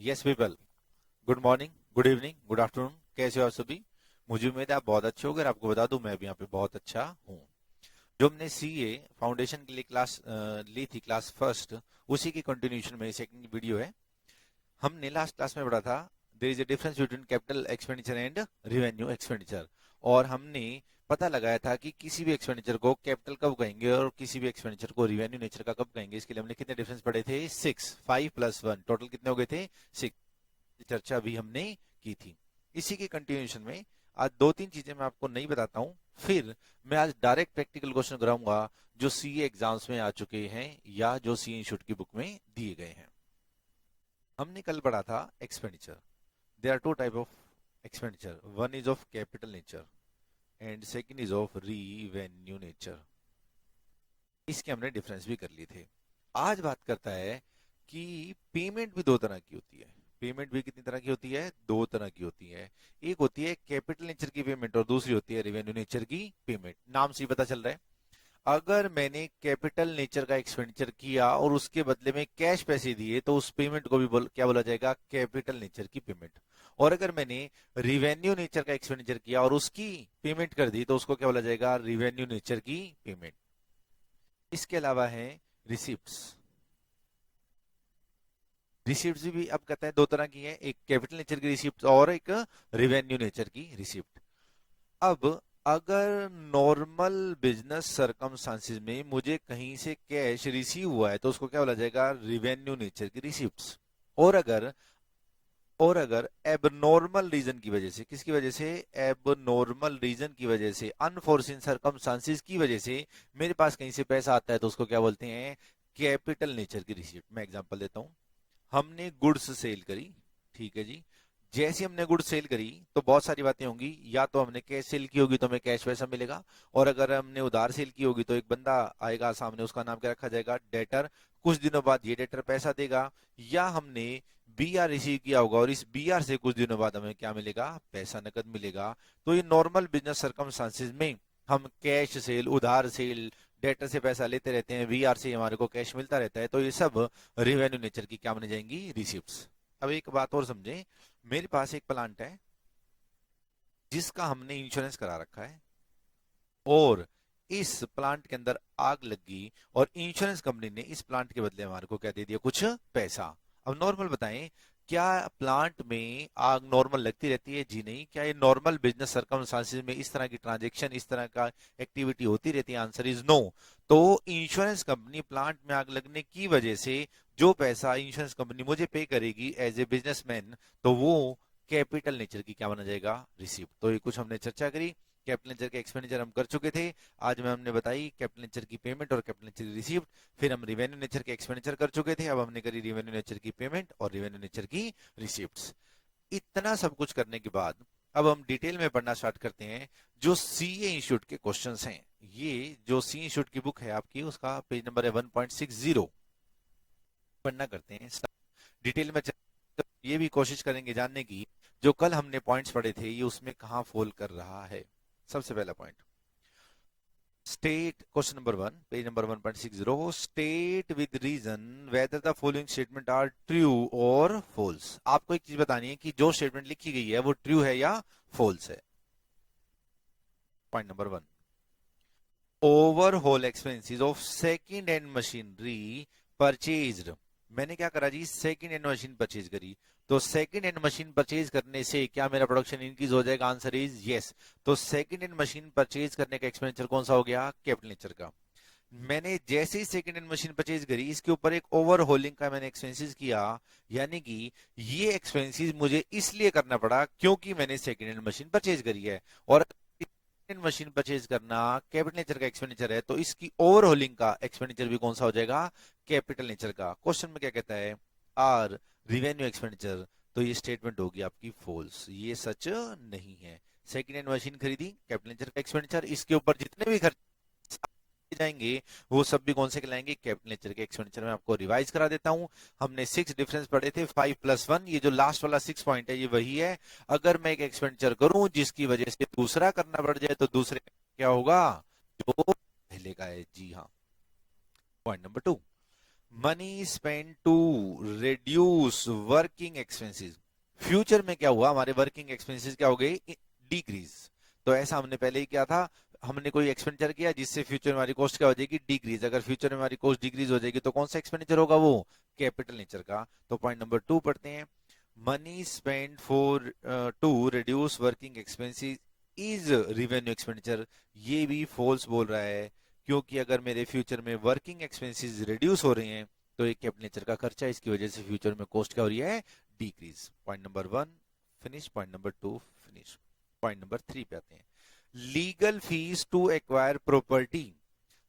Yes people, good morning, good evening, good afternoon. कैसे हो आप सभी? मुझे उम्मीद है आप बहुत अच्छे हो। अगर आपको बता दूं, मैं भी यहाँ पे बहुत अच्छा हूँ। जो हमने सीए फाउंडेशन के लिए क्लास ली थी, क्लास फर्स्ट, उसी की कंटिन्यूशन में सेकंड वीडियो है। हमने लास्ट क्लास में पढ़ा था there is a difference between capital expenditure and revenue expenditure, और हमने पता लगाया था कि किसी भी एक्सपेंडिचर को कैपिटल कब कहेंगे और किसी भी एक्सपेंडिचर को रिवेन्यू नेचर का कब कहेंगे। इसके लिए हमने कितने डिफरेंस पढ़े थे? 6, 5 + 1, टोटल कितने हो गए थे? 6। चर्चा भी हमने की थी। इसी के कंटिन्यूशन में आज दो तीन चीजें मैं आपको नहीं बताता हूं, फिर मैं आज डायरेक्ट प्रैक्टिकल क्वेश्चन कराऊंगा जो सीए एग्जाम्स में आ चुके हैं या जो सीए इंस्टीट्यूट की बुक में दिए गए हैं। हमने कल पढ़ा था expenditure. There are two type of expenditure, one is of capital nature and second is of revenue nature. इसके हमने डिफरेंस भी कर लिए थे। आज बात करता है कि पेमेंट भी दो तरह की होती है। पेमेंट भी कितनी तरह की होती है? दो तरह की होती है। एक होती है कैपिटल नेचर की पेमेंट और दूसरी होती है रेवेन्यू नेचर की पेमेंट। नाम से ही पता चल रहा है, अगर मैंने कैपिटल नेचर का एक्सपेंडिचर किया और उसके बदले में कैश पैसे दिए तो उस पेमेंट को भी क्या बोला जाएगा? कैपिटल नेचर की पेमेंट। और अगर मैंने रिवेन्यू नेचर का एक्सपेंडिचर किया और उसकी पेमेंट कर दी तो उसको क्या बोला जाएगा? रिवेन्यू नेचर की पेमेंट। इसके अलावा है रिसिप्ट्स। रिसिप्ट भी अब कहते हैं दो तरह की है, एक कैपिटल नेचर की रिसिप्ट और एक रिवेन्यू नेचर की रिसिप्ट। अब अगर नॉर्मल बिजनेस सरकमस्टांसिस में मुझे कहीं से कैश रिसीव हुआ है तो उसको क्या बोला जाएगा? रिवेन्यू नेचर की रिसिप्ट्स। और अगर एबनॉर्मल रीजन की वजह से, किसकी वजह से? एबनॉर्मल रीजन की वजह से, अनफोर्सिन सरकमस्टांसिस की वजह से मेरे पास कहीं से पैसा आता है तो उसको क्या बोलते हैं? कैपिटल नेचर की रिसिप्ट। मैं एग्जांपल देता हूं। हमने गुड्स सेल करी, ठीक है जी। जैसे हमने गुड्स सेल करी तो बहुत सारी बातें होंगी, या तो हमने कैश सेल की होगी तो हमें कैश पैसा मिलेगा, और अगर हमने उधार सेल की होगी तो एक बंदा आएगा सामने, उसका नाम क्या रखा जाएगा? डेटर। कुछ दिनों बाद ये डेटर पैसा देगा। या हमने बीआर रिसीव किया होगा और इस बीआर से कुछ दिनों बाद हमें क्या मिलेगा? पैसा नकद मिलेगा। तो ये नॉर्मल बिजनेस सर्कमस्टांसिस में हम कैश सेल, उधार सेल, डेटर से पैसा लेते रहते हैं, वीआर से हमारे को कैश मिलता रहता है, तो ये सब रेवेन्यू नेचर की क्या मानी जाएंगी? रिसिप्ट्स। अब एक बात और समझें, मेरे पास एक प्लांट है जिसका हमने इंश्योरेंस करा रखा है, और इस प्लांट के अंदर आग लग गई और इंश्योरेंस कंपनी ने इस प्लांट के बदले हमारे को क्या दे दिया? कुछ पैसा। अब नॉर्मल बताएं, क्या प्लांट में आग नॉर्मल लगती रहती है? जी नहीं। क्या ये नॉर्मल बिजनेस सर्कमस्टांसिस में इस तरह की ट्रांजैक्शन, इस तरह का एक्टिविटी होती रहती है? Answer is no. तो इंश्योरेंस कंपनी प्लांट में आग लगने की वजह से जो पैसा इंश्योरेंस कंपनी मुझे पे करेगी एज ए बिजनेसमैन, तो वो कैपिटल नेचर की क्या बना जाएगा? रिसिप्ट। तो ये कुछ हमने चर्चा करी। कैपिटल नेचर के एक्सपेंडिचर हम कर चुके थे, आज में हमने बताई कैपिटल नेचर की पेमेंट और कैपिटल नेचर की रिसीप्ट। फिर हम रिवेन्यू नेचर के एक्सपेंडिचर कर चुके थे, अब हमने करी रिवेन्यू नेचर की पेमेंट और रिवेन्यू नेचर की रिसिप्ट्स। इतना सब कुछ करने के बाद अब हम डिटेल में पढ़ना स्टार्ट करते हैं जो सीए इंस्टीट्यूट के क्वेश्चंस हैं। ये जो सी इंस्टीट्यूट की बुक है आपकी, उसका पेज नंबर है 1.60। पढ़ना करते हैं डिटेल में। ये भी कोशिश करेंगे जानने की जो कल हमने पॉइंट्स पढ़े थे ये उसमें कहां फॉल कर रहा है। सबसे पहला point, state, question number 1, page number 1.60, state with reason whether the following statement are true और फॉल्स। आपको एक चीज बतानी है कि जो स्टेटमेंट लिखी गई है वो ट्रू है या फॉल्स है। Point number 1, overall expenses of second hand machinery purchased. मैंने क्या करा जी? सेकंड हैंड मशीन परचेज करी। तो सेकंड हैंड मशीन परचेज करने से क्या मेरा प्रोडक्शन इंक्रीज हो जाएगा? Answer is yes. तो सेकंड हैंड मशीन परचेज करने का एक्सपेंडिचर कौन सा हो गया? कैपिटल नेचर का। मैंने जैसे ही सेकंड हैंड मशीन परचेज करी, इसके ऊपर एक ओवरहोलिंग का मैंने एक्सपेंसेस किया, यानी कि ये एक्सपेंसेस मुझे इसलिए करना पड़ा क्योंकि मैंने सेकंड हैंड मशीन परचेज करी है। और मशीन परचेज करना कैपिटल नेचर का एक्सपेंडिचर है, तो इसकी ओवरहोलिंग का एक्सपेंडिचर भी कौन सा हो जाएगा? कैपिटल नेचर का। क्वेश्चन में क्या कहता है? Are revenue expenditure. तो ये स्टेटमेंट होगी आपकी फॉल्स, ये सच नहीं है। सेकंड हैंड मशीन खरीदी, कैपिटल नेचर का एक्सपेंडिचर, इसके ऊपर जितने भी खर्च जाएंगे वो सब भी कौन से कहलाएंगे? कैपिटल नेचर के एक्सपेंडिचर। में आपको रिवाइज करा देता हूं। हमने 6 डिफरेंस पढ़े थे, 5 + 1। ये जो लास्ट वाला 6 पॉइंट है ये वही है। अगर मैं एक एक्सपेंडिचर करूं जिसकी वजह से दूसरा करना पड़ जाए तो दूसरे क्या होगा? जो पहले का है। जी हाँ। Point number 2, money spend to reduce working expenses. Future में क्या हुआ, हमारे वर्किंग एक्सपेंसेस क्या हो गए, डिक्रीज। तो ऐसा हमने पहले ही क्या था, हमने कोई एक्सपेंडिचर किया जिससे फ्यूचर में हमारी कॉस्ट क्या हो जाएगी, डिक्रीज। अगर फ्यूचर में हमारी कॉस्ट डिक्रीज हो जाएगी तो कौन सा एक्सपेंडिचर होगा, वो कैपिटल नेचर का। तो पॉइंट नंबर 2 पढ़ते हैं, money spend for to reduce working expenses is revenue expenditure. ये भी फॉल्स बोल रहा है, क्योंकि अगर मेरे फ्यूचर में वर्किंग एक्सपेंसेस रिड्यूस हो रहे हैं तो एक कैपिटल नेचर का खर्चा है, इसकी वजह से फ्यूचर में कॉस्ट क्या हो रही है, decrease. Point number 1 finish, point number 2 finish. Point number 3 पे आते हैं, legal fee to acquire property.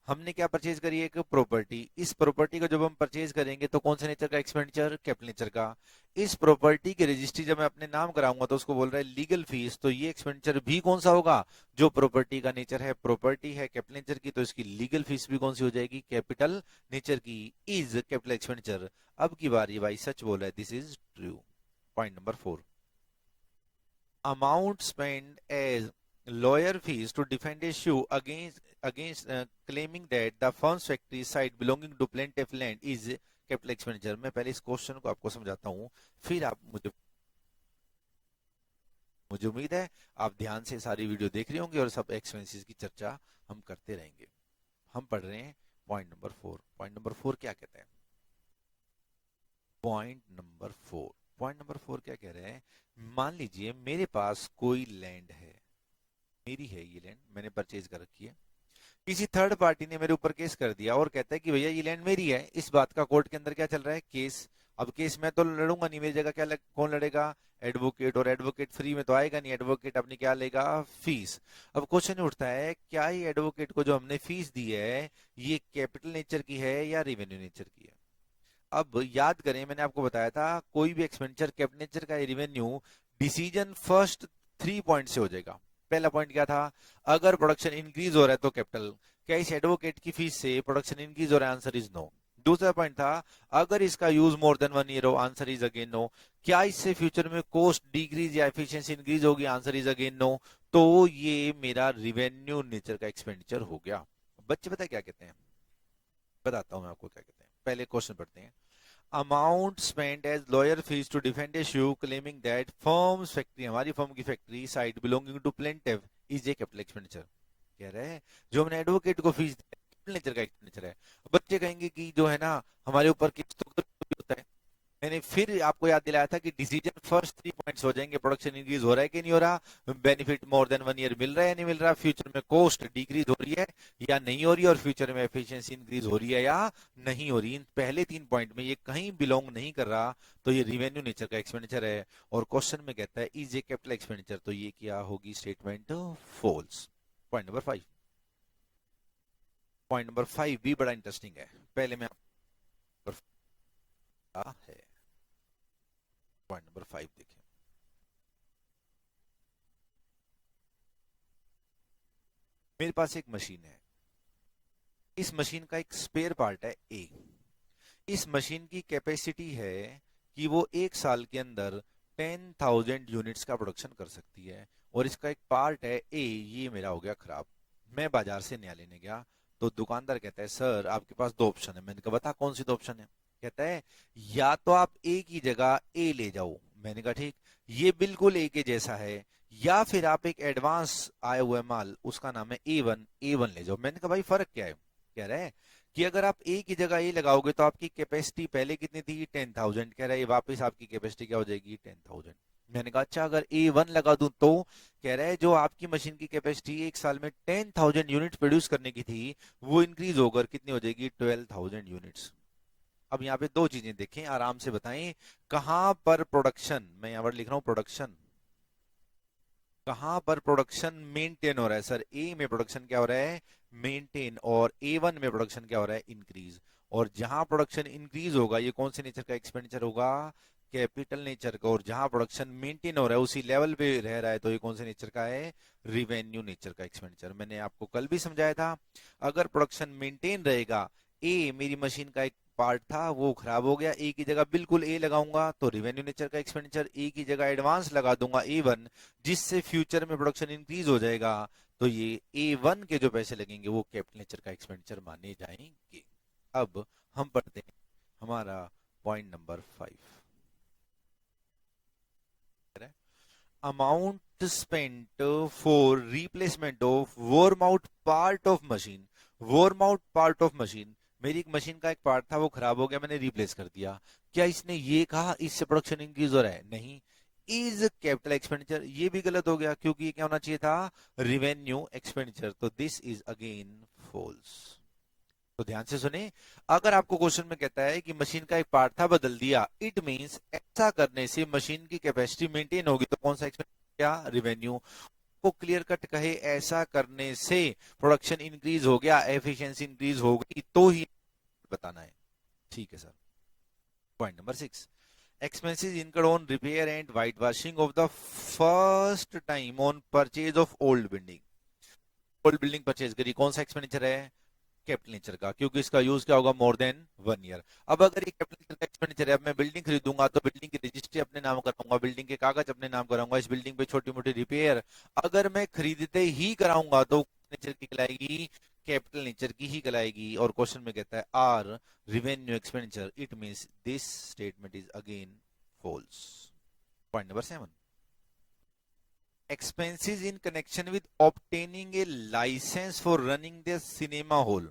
हमने क्या परचेज करी है, एक प्रॉपर्टी। इस प्रॉपर्टी को जब हम परचेज करेंगे तो कौन से नेचर का एक्सपेंडिचर, कैपिटल नेचर का। इस प्रॉपर्टी की रजिस्ट्री जब मैं अपने नाम कराऊंगा तो उसको बोल रहा है लीगल फीस, तो ये एक्सपेंडिचर भी कौन सा होगा, जो प्रॉपर्टी का नेचर है, प्रॉपर्टी है कैपिटल नेचर की, तो इसकी लीगल फीस भी कौन सी हो जाएगी, कैपिटल नेचर की, इज कैपिटल एक्सपेंडिचर। अब की बार ये भाई सच बोल रहा है, this is true. Point number 4, amount spent as lawyer fees to defend issue against claiming that the firm's factory site belonging to plaintiff land is capital expenditure। मैं पहले इस क्वेश्चन को आपको समझाता हूँ, फिर आप मुझे मुझे उम्मीद है आप ध्यान से सारी वीडियो देख रहे होंगे और सब एक्सपेंसेस की चर्चा हम करते रहेंगे। हम पढ़ रहे हैं पॉइंट नंबर 4। पॉइंट नंबर 4 क्या कहता है, पॉइंट नंबर 4, पॉइंट नंबर 4 क्या कह रहे हैं, मान लीजिए मेरे पास कोई लैंड है, मेरी है ये लैंड, मैंने परचेज कर रखी है। किसी थर्ड पार्टी ने मेरे ऊपर केस कर दिया और कहता है कि भैया ये लैंड मेरी है। इस बात का कोर्ट के अंदर क्या चल रहा है, केस। अब केस मैं तो लड़ूंगा नहीं, मेरी जगह कौन लड़ेगा, एडवोकेट। और एडवोकेट फ्री में तो आएगा नहीं, एडवोकेट अपनी क्या लेगा, फीस। अब क्वेश्चन उठता है, क्या ये एडवोकेट को जो हमने फीस दी है ये कैपिटल नेचर की है या रेवेन्यू नेचर की है। अब याद करें, मैंने आपको बताया था कोई भी एक्सपेंडिचर कैपिटल नेचर का रेवेन्यू डिसीजन फर्स्ट 3 पॉइंट से हो जाएगा। पहला पॉइंट क्या था, अगर प्रोडक्शन इंक्रीज हो रहा है तो कैपिटल। क्या इस एडवोकेट की फीस से प्रोडक्शन इंक्रीज हो रहा है, आंसर इज नो। दूसरा पॉइंट था, अगर इसका यूज मोर देन 1 ईयर हो, आंसर इज अगेन नो। क्या इससे फ्यूचर में कॉस्ट डिक्रीज या एफिशिएंसी इंक्रीज होगी, आंसर इज अगेन नो। तो ये मेरा रिवेन्यू नेचर का एक्सपेंडिचर हो गया। बच्चे पता है क्या कहते हैं, बताता हूं मैं आपको क्या कहते हैं। पहले क्वेश्चन पढ़ते हैं, amount spent as lawyer fees to defend issue claiming that firm's factory, हमारी फर्म की factory site belonging to plaintiff is a capital expenditure। कह रहे हैं जो हमने एडवोकेट को फीस दी कैपिटल नेचर का एक्सपेंडिचर है। बच्चे कहेंगे कि जो है ना हमारे ऊपर केस तो कभी होता है। मैंने फिर आपको याद दिलाया था कि डिसीजन फर्स्ट 3 पॉइंट्स हो जाएंगे, प्रोडक्शन इंक्रीज हो रहा है कि नहीं हो रहा, बेनिफिट मोर देन 1 ईयर मिल रहा है या नहीं मिल रहा, फ्यूचर में कॉस्ट डिक्रीज हो रही है या नहीं हो रही है, और फ्यूचर में एफिशिएंसी इंक्रीज हो रही है या नहीं हो रही। इन पहले 3 पॉइंट में ये कहीं बिलोंग नहीं कर रहा, तो ये रिवेन्यू नेचर का एक्सपेंडिचर है। और क्वेश्चन में कहता है इज ए कैपिटल एक्सपेंडिचर, तो ये क्या होगी, statement false. Point number 5, point number 5 भी बड़ा इंटरेस्टिंग है, पहले मैं है। पॉइंट नंबर 5 देखें, मेरे पास एक मशीन है, इस मशीन का एक स्पेयर पार्ट है ए। इस मशीन की कैपेसिटी है कि वो 1 साल के अंदर 10,000 यूनिट्स का प्रोडक्शन कर सकती है, और इसका एक पार्ट है ए, ये मेरा हो गया खराब। मैं बाजार से नया लेने गया तो दुकानदार कहता है सर आपके पास 2 ऑप्शन है। मैंने कहा बता कौन सी 2 ऑप्शन है। कहता है या तो आप ए की जगह ए ले जाओ। मैंने कहा ठीक, ये बिल्कुल ए के जैसा है, या फिर आप एक एडवांस आया हुआ माल उसका नाम है ए वन ले जाओ। मैंने कहा भाई फर्क क्या है। कह रहा है कि अगर आप ए की जगह ए लगाओगे तो आपकी कैपेसिटी पहले कितनी थी, 10,000। कह रहा है वापस आपकी कैपेसिटी क्या हो जाएगी, 10,000। मैंने कहा अच्छा अगर ए1 लगा दूं तो। कह रहा है जो आपकी मशीन की कैपेसिटी 1 साल में 10,000 यूनिट प्रोड्यूस करने की थी वो इंक्रीज होकर कितनी हो जाएगी, 12,000 यूनिट्स। अब यहाँ पे 2 चीजें देखें, आराम से बताएं, कहां पर प्रोडक्शन, मैं यहाँ पर लिख रहा हूं प्रोडक्शन, कहां पर प्रोडक्शन मेंटेन हो रहा है। सर ए में प्रोडक्शन क्या हो रहा है, मेंटेन, और ए1 में प्रोडक्शन क्या हो रहा है, इंक्रीज। और जहां प्रोडक्शन इंक्रीज होगा ये कौन से नेचर का एक्सपेंडिचर होगा, कैपिटल नेचर का। और जहां प्रोडक्शन मेंटेन हो रहा है उसी लेवल पे रह रहा है तो ये कौन से नेचर का है, रिवेन्यू नेचर का एक्सपेंडिचर। मैंने आपको कल भी समझाया था, अगर प्रोडक्शन मेंटेन रहेगा, ए मेरी मशीन का एक पार्ट था वो खराब हो गया, ए की जगह बिल्कुल ए लगाऊंगा तो रिवेन्यू नेचर का एक्सपेंडिचर, ए की जगह एडवांस लगा दूंगा ए1, जिससे फ्यूचर में प्रोडक्शन इंक्रीज हो जाएगा, तो ये ए1 के जो पैसे लगेंगे वो कैपिटल नेचर का एक्सपेंडिचर माने जाएंगे। अब हम पढ़ते हैं हमारा point number 5। Amount spent for replacement of worm out part of machine. Worm out part of machine, मेरी एक मशीन का एक पार्ट था वो खराब हो गया, मैंने रिप्लेस कर दिया। क्या इसने ये कहा इससे प्रोडक्शन इंक्रीज हो रहा है? नहीं। इज कैपिटल एक्सपेंडिचर, ये भी गलत हो गया क्योंकि ये क्या होना चाहिए था? Revenue expenditure. तो दिस इज अगेन फॉल्स। तो ध्यान से सुने, अगर आपको क्वेश्चन में कहता है कि मशीन का एक पार्ट था बदल दिया, इट मींस ऐसा करने से मशीन की कैपेसिटी मेंटेन होगी, तो कौन सा एक्सपेंडिचर? क्या? रिवेन्यू। को क्लियर कट कहे ऐसा करने से प्रोडक्शन इंक्रीज हो गया, एफिशिएंसी इंक्रीज हो गई, तो ही बताना है। ठीक है sir. Point number 6, expenses incurred on repair and whitewashing of the first time on purchase of old building। Old building purchase करी, कौन सा एक्सपेंडिचर है? कैपिटल नेचर का, क्योंकि इसका यूज क्या होगा? मोर देन 1 ईयर। अब अगर ये कैपिटल नेचर का एक्सपेंडिचर है, अब मैं बिल्डिंग खरीदूंगा तो बिल्डिंग की रजिस्ट्री अपने नाम कराऊंगा, बिल्डिंग के कागज अपने नाम कराऊंगा, इस बिल्डिंग पे छोटी मोटी रिपेयर अगर मैं खरीदते ही कराऊंगा तो नेचर की कहलाएगी? कैपिटल नेचर की ही कहलाएगी। और क्वेश्चन में कहता है are revenue expenditure, it means this statement is again false. Point number 7, expenses in connection with obtaining a license for running the cinema hall।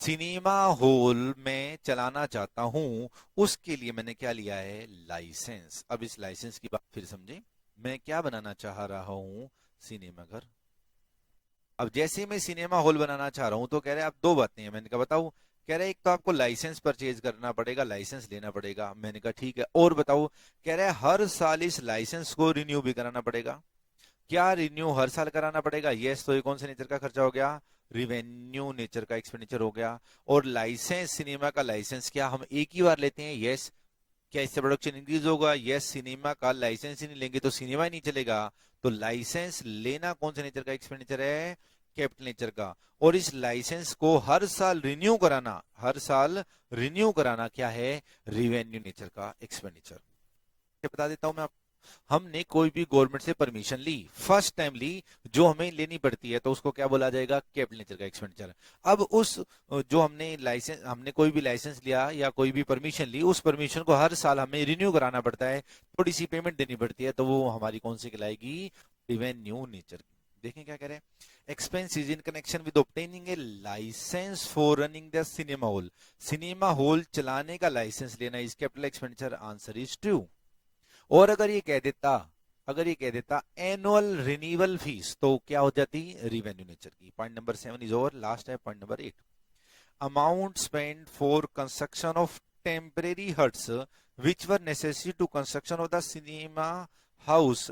Cinema hall में चलाना चाहता हूं, उसके लिए मैंने क्या लिया है? लाइसेंस। अब इस लाइसेंस की बात फिर समझे, मैं क्या बनाना चाह रहा हूं? सिनेमा घर। अब जैसे मैं सिनेमा हॉल बनाना चाह रहा हूं तो कह रहे हैं आप दो बातें हैं। मैंने कहा बताओ। कह रहे हैं एक तो आपको लाइसेंस परचेज करना पड़ेगा, लाइसेंस लेना पड़ेगा। मैंने कहा ठीक है, और बताओ। कह रहे हैं हर साल इस लाइसेंस को रिन्यू भी कराना पड़ेगा। क्या रिन्यू हर साल कराना पड़ेगा? यस। तो ये कौन से नेचर का खर्चा हो गया? रिवेन्यू नेचर का एक्सपेंडिचर हो गया। और लाइसेंस, सिनेमा का लाइसेंस क्या हम एक ही बार लेते हैं? यस। क्या इससे प्रोडक्शन इंक्रीज होगा? यस। सिनेमा का लाइसेंस ही नहीं लेंगे तो सिनेमा ही नहीं चलेगा। तो लाइसेंस लेना कौन से नेचर का एक्सपेंडिचर है? कैपिटल नेचर का। और इस लाइसेंस को हर साल रिन्यू कराना, हर साल रिन्यू कराना क्या है? रिवेन्यू नेचर का एक्सपेंडिचर। बता देता हूं मैं आपको, हमने कोई भी गवर्नमेंट से परमिशन ली, फर्स्ट टाइम ली, जो हमें लेनी पड़ती है, तो उसको क्या बोला जाएगा? कैपिटल नेचर का एक्सपेंडिचर। अब उस जो हमने कोई भी लाइसेंस लिया या कोई भी परमिशन ली, उस परमिशन को हर साल हमें रिन्यू कराना पड़ता है, थोड़ी सी पेमेंट देनी पड़ती है, तो वो हमारी कौन सी कहलाएगी? रिवेन्यू नेचर की। देखें क्या कह रहे हैं, expenses in connection with obtaining a licence for running the cinema hall. Cinema hall चलाने का लाइसेंस लेना is capital expenditure. Answer is true. और अगर ये कह देता एनुअल रिन्यूअल फीस, तो क्या हो जाती? रिवेन्यू नेचर की। Point number 7 is over. Last है point number 8, amount spend for construction of temporary huts which were necessary to construction of the cinema house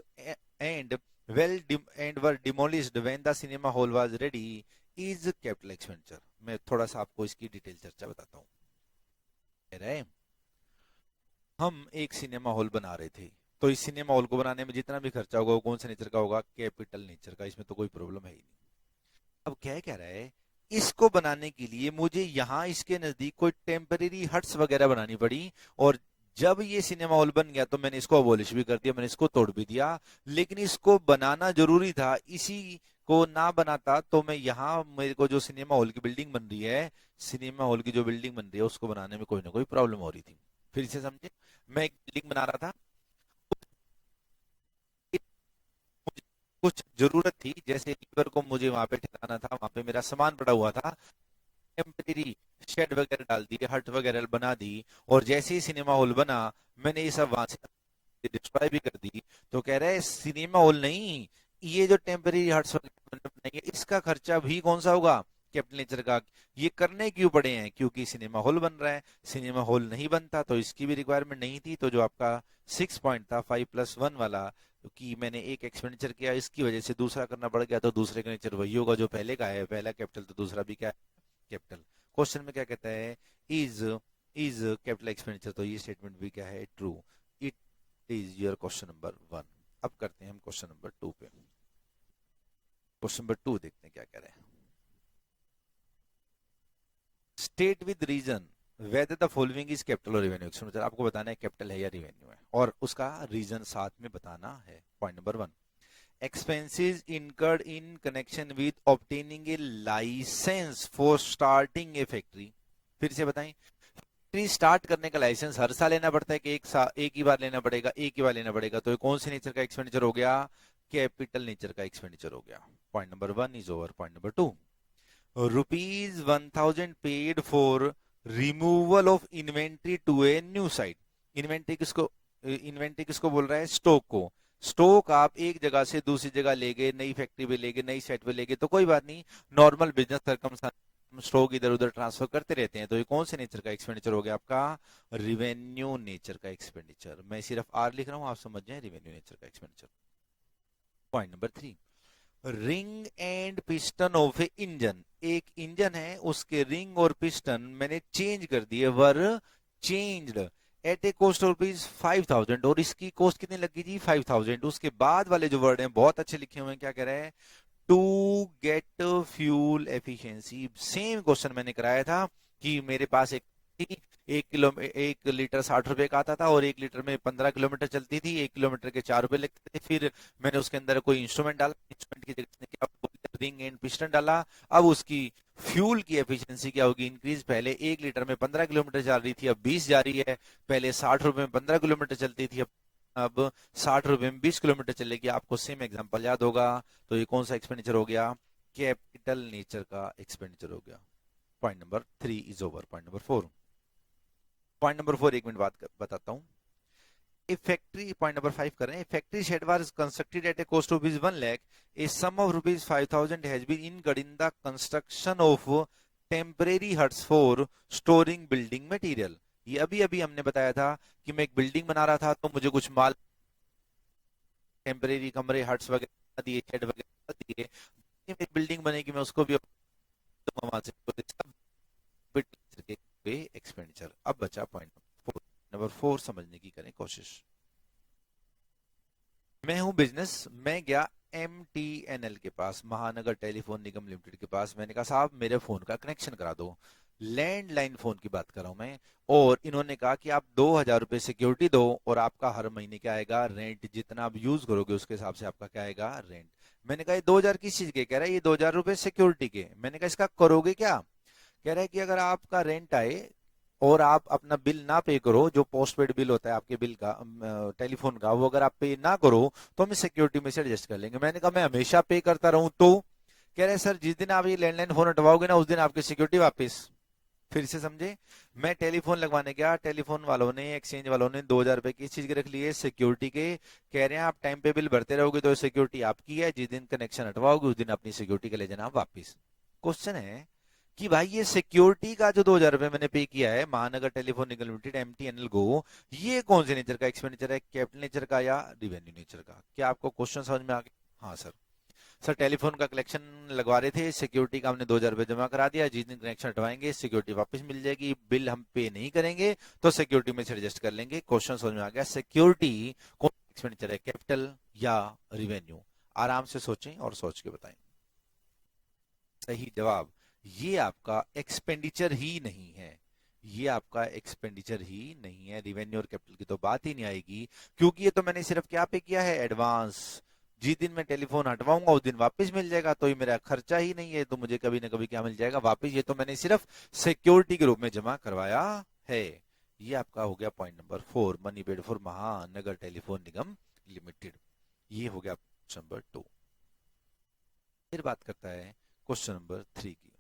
and were demolished when the cinema hall was ready is capital expenditure. मैं थोड़ा सा आपको इसकी detail चर्चा बताता हूँ। कह रहे हैं हम एक सिनेमा हॉल बना रहे थे, तो इस सिनेमा हॉल को बनाने में जितना भी खर्चा होगा वो कौन से नेचर का होगा? कैपिटल नेचर का। इसमें तो कोई प्रॉब्लम है ही नहीं। अब क्या कह रहा है, इसको बनाने के लिए मुझे यहाँ इसके नजदीक कोई टेम्परेरी हट्स वगैरह बनानी पड़ी, और जब ये सिनेमा हॉल बन गया तो मैंने इसको अबॉलिश भी कर दिया, मैंने इसको तोड़ भी दिया, लेकिन इसको बनाना जरूरी था। इसी को ना बनाता तो मैं यहाँ, मेरे को जो सिनेमा हॉल की बिल्डिंग बन रही है, सिनेमा हॉल की जो बिल्डिंग बन रही है उसको बनाने में कोई ना कोई प्रॉब्लम हो रही थी। फिर से समझे, मैं एक बिल्डिंग बना रहा था, मुझे कुछ जरूरत थी, जैसे लीवर को मुझे वहां पे ठहराना था, वहां पे मेरा सामान पड़ा हुआ था, टेम्परेरी शेड वगैरह डाल दी, हट वगैरह बना दी, और जैसे ही सिनेमा हॉल बना मैंने ये सब वहां से डिस्ट्रॉय भी कर दी। तो कह रहा है सिनेमा हॉल नहीं, ये जो टेम्परेरी हट्स वगैरह बनाई है इसका खर्चा भी कौन सा होगा? कैपिटल नेचर का। ये करने क्यों पड़े हैं? क्योंकि सिनेमा हॉल बन रहा है। सिनेमा हॉल नहीं बनता तो इसकी भी रिक्वायरमेंट नहीं थी। तो जो आपका 6 पॉइंट था 5+1 वाला, कि मैंने एक एक्सपेंडिचर किया इसकी वजह से दूसरा करना पड़ गया, तो दूसरे का नेचर वही होगा जो पहले का है, पहला कैपिटल तो दूसरा भी क्या है? कैपिटल। क्वेश्चन में क्या कहता है? इज इज कैपिटल एक्सपेंडिचर, तो ये स्टेटमेंट भी क्या है? True. It is your question number 1। अब करते हैं हम क्वेश्चन नंबर 2 पे। क्वेश्चन नंबर 2 देखते हैं क्या कह रहे हैं। State with reason whether the following is capital और रिवेन्यू एक्सपेंडिचर। आपको बताना है कैपिटल है या रिवेन्यू है, और उसका रीजन साथ में बताना है। Point number 1, expenses incurred in connection with obtaining a license for starting a factory। फिर से बताएं, फैक्ट्री स्टार्ट करने का लाइसेंस हर साल लेना पड़ता है कि एक ही बार लेना पड़ेगा, एक ही बार लेना पड़ेगा? तो ये कौन से नेचर का एक्सपेंडिचर हो गया? कैपिटल नेचर का एक्सपेंडिचर हो गया। Point number 1 is over. Point number 2, rupees 1000 paid for removal of inventory to a new site. Inventory किसको बोल रहा है? स्टॉक को। स्टॉक आप एक जगह से दूसरी जगह ले गए, नई फैक्ट्री पे ले गए, नई साइट पे ले गए, तो कोई बात नहीं, नॉर्मल बिजनेस सर्कमस्टेंस स्टॉक इधर उधर ट्रांसफर करते रहते हैं। तो ये कौन से नेचर का एक्सपेंडिचर हो गया आपका? रिवेन्यू नेचर का एक्सपेंडिचर। मैं सिर्फ आर लिख रहा हूं, आप समझ जाए, रिवेन्यू नेचर का expenditure. Point number 3, ring and piston of a engine. एक इंजन है, उसके रिंग और पिस्टन मैंने चेंज कर दिए, were changed at a cost of rupees 5000, और इसकी कॉस्ट कितनी लगी जी? 5000। उसके बाद वाले जो वर्ड हैं बहुत अच्छे लिखे हुए हैं, क्या कह रहे हैं? To get fuel efficiency. Same question मैंने कराया था कि मेरे पास एक लीटर 60 रुपए का आता था और 1 लीटर में 15 किलोमीटर चलती थी, 1 किलोमीटर के 4 रुपए लगते थे। फिर मैंने उसके अंदर कोई इंस्ट्रूमेंट डाला, इंस्ट्रूमेंट की जगह क्या रिंग एंड पिस्टन डाला। अब उसकी फ्यूल की एफिशिएंसी क्या होगी? इंक्रीज। पहले 1 लीटर में 15 किलोमीटर जा रही थी, अब 20 जा रही है। पहले 60 रुपए में 15 किलोमीटर चलती थी, अब 60 रुपए में 20 किलोमीटर चलेगी। आपको सेम एग्जांपल याद होगा। तो ये कौन सा एक्सपेंडिचर हो गया? कैपिटल नेचर का एक्सपेंडिचर हो गया। Point number 3 is over. Point number 4। Point number 4 एक मिनट बात बताता हूं। ए फैक्ट्री, पॉइंट नंबर 5 कर रहे हैं। Factory shed was constructed at a cost of ₹1 lakh. A sum of ₹5000 has been incurred in the construction of temporary huts for storing building material. ये अभी अभी हमने बताया था कि मैं एक बिल्डिंग बना रहा था, तो मुझे कुछ माल, टेम्परेरी कमरे, हट्स वगैरह दिए, शेड वगैरह दिए। एक बिल्डिंग बनेगी, मैं उसको भी वहां से एक्सपेंडिचर। अब बचा पॉइंट नंबर 4 समझने की करें कोशिश। मैं हूं बिजनेस, मैं गया MTNL के पास, महानगर टेलीफोन निगम लिमिटेड के पास। मैंने कहा साहब मेरे फोन का कनेक्शन करा दो। लैंडलाइन फोन की बात कर रहा हूं मैं। और इन्होंने कहा कि आप 2000 रुपए सिक्योरिटी दो और आपका हर महीने क्या आएगा? रेंट। जितना आप यूज करोगे उसके हिसाब से आपका क्या आएगा? रेंट। मैंने कहा ये 2000 किस चीज के? कह रहा है ये 2000 रुपए सिक्योरिटी के। मैंने कहा इसका करोगे क्या? कह रहा है कि अगर आपका रेंट आए और आप अपना बिल ना पे करो, जो पोस्टपेड बिल होता है आपके बिल का, टेलीफोन का, वो अगर आप पे ना करो तो हम सिक्योरिटी में से एडजस्ट कर लेंगे। मैंने कहा मैं हमेशा पे करता रहूं तो? कह रहे हैं सर जिस दिन आप ये लैंडलाइन फोन हटवाओगे ना, उस दिन आपकी सिक्योरिटी वापस। फिर से समझे, मैं टेलीफोन लगवाने गया, टेलीफोन वालों ने, एक्सचेंज वालों ने 2000 रुपए किस चीज के रख लिए? सिक्योरिटी के। कह रहे हैं आप टाइम पे बिल भरते रहोगे तो सिक्योरिटी आपकी है, जिस दिन कनेक्शन हटवाओगे उस दिन अपनी सिक्योरिटी का ले जाना वापिस। क्वेश्चन है कि भाई ये सिक्योरिटी का जो 2000 रुपए मैंने पे किया है महानगर टेलीफोन निगम लिमिटेड MTNL को, ये कौन से नेचर का एक्सपेंडिचर है? कैपिटल नेचर का या रिवेन्यू नेचर का? क्या आपको क्वेश्चन समझ में आ गया? हाँ सर। सर टेलीफोन का कलेक्शन लगवा रहे थे, सिक्योरिटी का हमने 2000 रुपए जमा करा दिया, जिस दिन कनेक्शन हटवाएंगे सिक्योरिटी वापस मिल जाएगी, बिल हम पे नहीं करेंगे तो सिक्योरिटी में से एडजस्ट कर लेंगे। क्वेश्चन समझ में आ गया? सिक्योरिटी कौन एक्सपेंडिचर है, कैपिटल या रिवेन्यू? आराम से सोचें और सोच के बताएं। सही जवाब, ये आपका एक्सपेंडिचर ही नहीं है। ये आपका एक्सपेंडिचर ही नहीं है। रिवेन्यू और कैपिटल की तो बात ही नहीं आएगी, क्योंकि ये तो मैंने सिर्फ क्या पे किया है? एडवांस। जिस दिन मैं टेलीफोन हटवाऊंगा उस दिन वापस मिल जाएगा, तो ये मेरा खर्चा ही नहीं है, तो मुझे कभी ना कभी क्या मिल जाएगा? वापस। ये तो मैंने सिर्फ सिक्योरिटी के रूप में जमा करवाया है। ये आपका हो गया point number 4, money paid for महानगर टेलीफोन निगम लिमिटेड। ये हो गया क्वेश्चन नंबर 2। फिर बात करता है क्वेश्चन नंबर 3 की।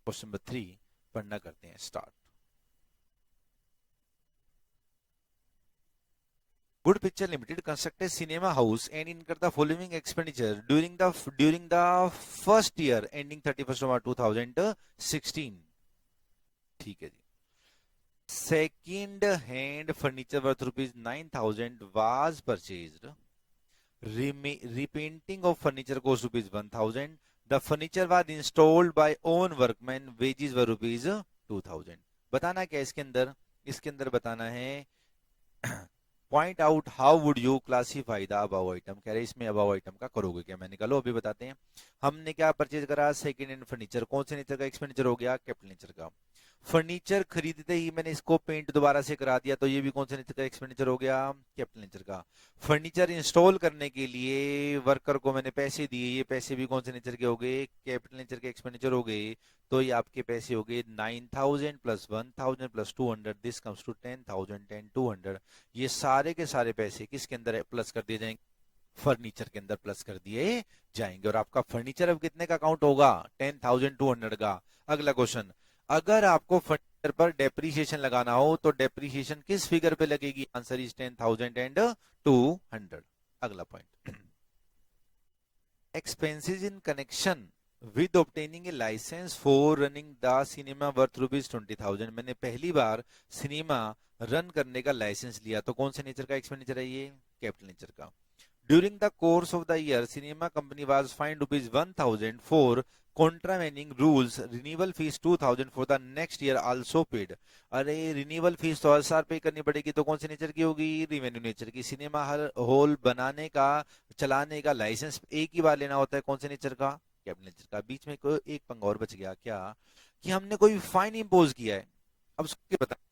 क्वेश्चन नंबर 3 पढ़ना करते हैं start. Good picture limited constructed cinema house and incur the following expenditure during the first year ending 31 March 2016। ठीक है जी। Second hand furniture worth ₹9000 was purchased. Repainting of furniture cost ₹1000. The furniture was installed by own workmen. Wages were ₹2000. बताना क्या इसके अंदर? इसके अंदर बताना है point out how would you classify the above item. कह रहे इसमें अबव आइटम का करोगे क्या? मैंने कहा लो अभी बताते हैं। हमने क्या परचेज करा? Second hand furniture. कौन से नेचर का एक्सपेंडिचर हो गया? कैपिटल नेचर का। फर्नीचर खरीदते ही मैंने इसको पेंट दोबारा से करा दिया, तो ये भी कौन से नेचर का एक्सपेंडिचर हो गया? कैपिटल नेचर का। फर्नीचर इंस्टॉल करने के लिए वर्कर को मैंने पैसे दिए, ये पैसे भी कौन से नेचर के हो गए? कैपिटल नेचर के एक्सपेंडिचर हो गए। तो ये आपके पैसे हो गए 9,000 plus 1,000 plus 200, this comes to 10,000 10 200। ये सारे के सारे पैसे किसके अंदर प्लस कर दिए जाएंगे? फर्नीचर के अंदर प्लस कर दिए जाएंगे। और आपका फर्नीचर अब कितने का काउंट होगा? 10,200 का। अगला क्वेश्चन, अगर आपको फर्नीचर पर डेप्रीशिएशन लगाना हो तो डेप्रीशिएशन किस फिगर पे लगेगी? Answer is 10,200। अगला पॉइंट, expenses in connection with obtaining a licence for running the cinema worth ₹20,000। मैंने पहली बार सिनेमा रन करने का लाइसेंस लिया, तो कौन से नेचर का एक्सपेंडिचर है ये? कैपिटल नेचर का। During the course of the year, cinema company was fined ₹1,000 for contravening rules. Renewal fees 2,000 for the next year also paid. अरे रिन्यूअल फीस तो हर साल पे करनी पड़ेगी, तो कौन से नेचर की होगी? रिवेन्यू नेचर की। सिनेमा हॉल बनाने का, चलाने का लाइसेंस एक ही बार लेना होता है, कौन से नेचर का? कैपिटल नेचर का। बीच में कोई एक पंगा और बच गया, क्या? कि हमने कोई फाइन इम्पोज किया है। अब सोच के बताएं,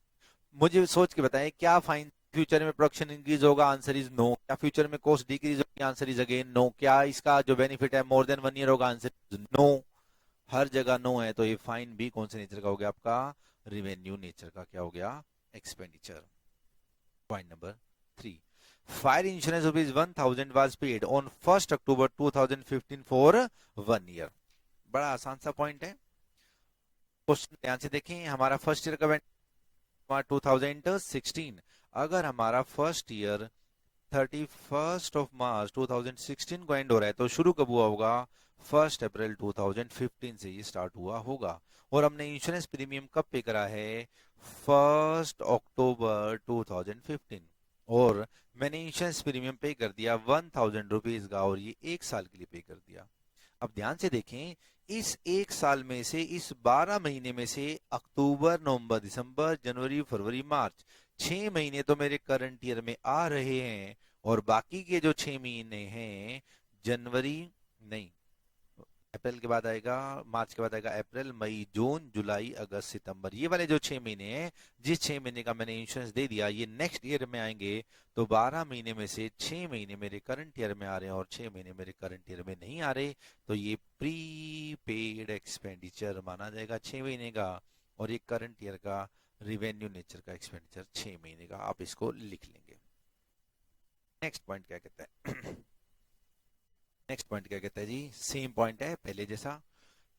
मुझे सोच के बताएं, क्या फाइन? फ्यूचर में प्रोडक्शन इंक्रीज होगा? Answer is no. क्या फ्यूचर में कॉस्ट डिक्रीज होगी? Answer is again no. क्या इसका जो बेनिफिट है मोर देन 1 ईयर होगा? Answer is no. हर जगह नो है, तो ये फाइन भी कौन से नेचर का हो गया? आपका रिवेन्यू नेचर का। क्या हो गया? Expenditure. Point number 3, fire insurance ₹1,000 was paid on 1st October 2015 for 1 year। बड़ा आसान सा पॉइंट है। क्वेश्चन ध्यान से देखें, हमारा फर्स्ट ईयर का 2016। अगर हमारा फर्स्ट ईयर 31 मार्च 2016 को एंड हो रहा है, तो शुरू कब हुआ होगा? 1 अप्रैल 2015 से ये स्टार्ट हुआ होगा। और हमने इंश्योरेंस प्रीमियम कब पे करा है? 1 अक्टूबर 2015। और मैंने इंश्योरेंस प्रीमियम पे कर दिया ₹1,000 का, और ये 1 साल के लिए पे कर दिया। अब ध्यान से देखें, इस 1 साल में से, इस 12 महीने में से अक्टूबर, नवंबर, दिसंबर, जनवरी, फरवरी, मार्च, 6 महीने तो मेरे करंट ईयर में आ रहे हैं। और बाकी के जो 6 महीने हैं, जनवरी नहीं, अप्रैल के बाद आएगा, मार्च के बाद आएगा अप्रैल, मई, जून, जुलाई, अगस्त, सितंबर, ये वाले जो 6 महीने हैं, जिस 6 महीने का मैंने इंश्योरेंस दे दिया, ये नेक्स्ट ईयर में आएंगे। तो 12 महीने में से 6 महीने मेरे करंट ईयर में आ रहे हैं और 6 महीने मेरे करंट ईयर में नहीं आ रहे, तो ये प्री पेड एक्सपेंडिचर माना जाएगा 6 महीने का। और ये करंट ईयर का रिवेन्यू नेचर का एक्सपेंडिचर 6 महीने का, आप इसको लिख लेंगे। नेक्स्ट पॉइंट क्या कहता है? नेक्स्ट पॉइंट क्या कहता है जी? सेम पॉइंट है पहले जैसा।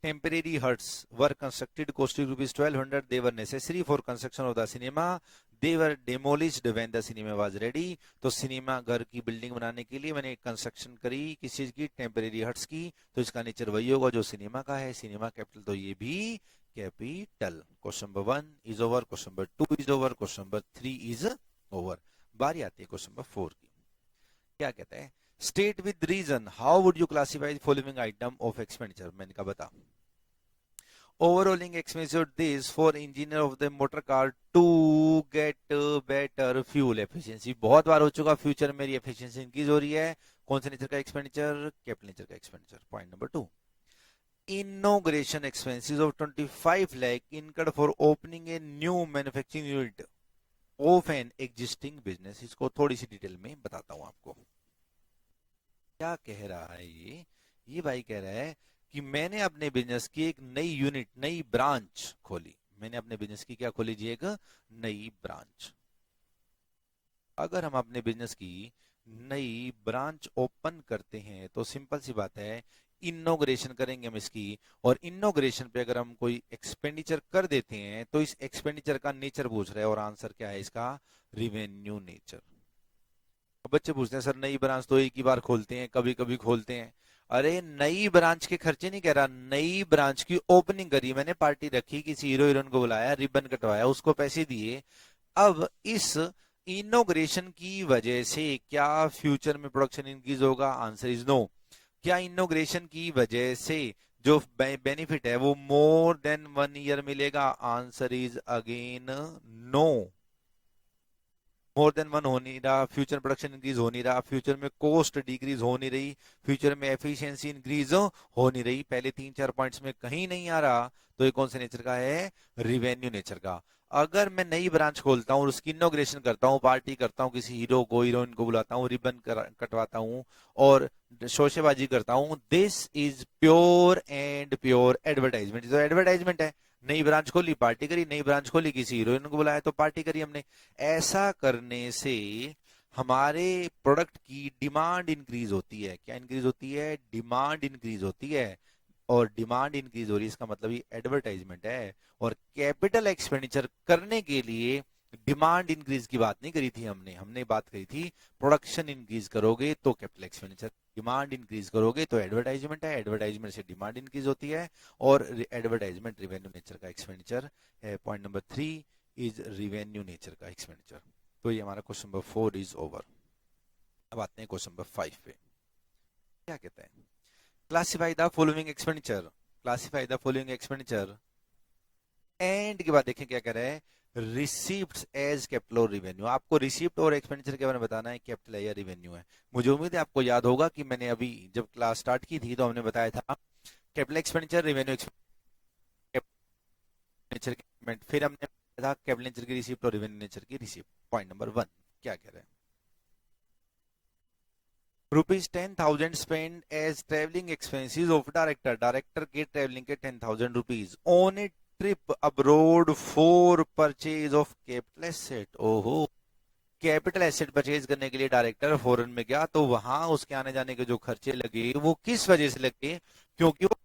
Temporary huts were constructed costing ₹1,200। They were necessary for construction of the cinema. They were demolished when the cinema was ready. तो सिनेमा घर की बिल्डिंग बनाने के लिए मैंने कंस्ट्रक्शन करी, किस चीज की? टेम्परेरी हट्स की। तो इसका नेचर वही होगा जो सिनेमा का है, सिनेमा कैपिटल, तो ये भी capital. Question number 1 is over, question number 2 is over, question number 3 is over. बारी आती है क्वेश्चन नंबर 4 की। क्या कहता है? State with reason how would you classify following item of expenditure. मैंने कहा बता। Overhauling expenditure this for engineer of the motor car to get better fuel efficiency. बहुत बार हो चुका, फ्यूचर मेरी एफिशिएंसी इंक्रीज हो रही है, कौन से नेचर का एक्सपेंडिचर? कैपिटल नेचर का expenditure. Point number 2, inauguration expenses of 25 lakh incurred for opening a new manufacturing unit of an existing business. इसको थोड़ी सी डिटेल में बताता हूं आपको। क्या कह रहा है ये भाई कह रहा है कि मैंने अपने बिजनेस की एक नई यूनिट, नई ब्रांच खोली। मैंने अपने बिजनेस की क्या खोली जी? एक नई ब्रांच। अगर हम अपने बिजनेस की नई ब्रांच ओपन करते हैं, तो सिंपल सी बात है, इनॉग्रेशन करेंगे हम इसकी। और इनॉग्रेशन पे अगर हम कोई एक्सपेंडिचर कर देते हैं, तो इस एक्सपेंडिचर का नेचर पूछ रहा है, और आंसर क्या है इसका? Revenue nature. बच्चे पूछते हैं सर नई ब्रांच तो एक ही बार खोलते हैं, कभी कभी खोलते हैं। अरे नई ब्रांच के खर्चे नहीं कह रहा, नई ब्रांच की ओपनिंग करी मैंने, पार्टी रखी, किसी हीरो हीरोइन को बुलाया, रिबन कटवाया, उसको पैसे दिए। अब इस इनोग्रेशन की वजह से क्या फ्यूचर में प्रोडक्शन इंक्रीज होगा? Answer is no. क्या इनोग्रेशन की वजह से जो बेनिफिट है वो मोर देन 1 ईयर मिलेगा? Answer is again no. More than one हो नहीं रहा, फ्यूचर प्रोडक्शन इंक्रीज हो नहीं रहा, फ्यूचर में कॉस्ट डिक्रीज हो नहीं रही, फ्यूचर में एफिशिएंसी इंक्रीज हो नहीं रही, पहले 3-4 पॉइंट्स में कहीं नहीं आ रहा, तो ये कौन से नेचर का है? रिवेन्यू नेचर का। अगर मैं नई ब्रांच खोलता हूँ, उसकी इनॉग्रेशन करता हूँ, पार्टी करता हूँ, किसी हीरो को हीरोइन को बुलाता हूँ, रिबन कटवाता हूँ और शोशेबाजी करता हूँ, this is pure and pure advertisement. तो एडवर्टाइजमेंट है, नई ब्रांच खोली पार्टी करी, नई ब्रांच खोली किसी हीरोइन को बुलाया तो पार्टी करी हमने। ऐसा करने से हमारे प्रोडक्ट की डिमांड इंक्रीज होती है। क्या इंक्रीज होती है? डिमांड इंक्रीज होती है। और डिमांड इंक्रीज हो रही है, इसका मतलब ये एडवर्टाइजमेंट है। और कैपिटल एक्सपेंडिचर करने के लिए डिमांड इंक्रीज की बात नहीं करी थी हमने, हमने बात करी थी प्रोडक्शन इंक्रीज करोगे तो कैपिटल एक्सपेंडिचर, डिमांड इंक्रीज करोगे तो एडवर्टाइजमेंट है, एडवर्टाइजमेंट से डिमांड इंक्रीज होती है और एडवर्टाइजमेंट रिवेन्यू नेचर का एक्सपेंडिचर है। Point number 3 is revenue nature का एक्सपेंडिचर। तो ये हमारा क्वेश्चन नंबर 4 इज ओवर। अब आते हैं क्वेश्चन नंबर 5 पे। क्या कहते हैं? Classify the following expenditure, classify the following expenditure. And के बाद देखें क्या कह रहा है, रिसीप्ट एज कैपिटल और रिवेन्यू। आपको रिसीप्ट और एक्सपेंडिचर के बारे में बताना है, कैपिटल है या रिवेन्यू है। मुझे उम्मीद है आपको याद होगा कि मैंने अभी जब क्लास स्टार्ट की थी तो हमने बताया था कैपिटल एक्सपेंडिचर, रिवेन्यू एक्सपेंडिचर, फिर हमने बताया था कैपिटल नेचर की रिसीप्ट और रिवेन्यू नेचर की रिसीप्ट। पॉइंट नंबर 1 क्या कह रहे हैं? Rupees 10,000 spend as travelling expenses of director, director के ट्रेवलिंग के 10,000 rupees on a trip abroad for purchase of capital asset. ओहो, कैपिटल एसेट परचेज करने के लिए डायरेक्टर फॉरेन में गया, तो वहां उसके आने जाने के जो खर्चे लगे वो किस वजह से लगे? क्योंकि वो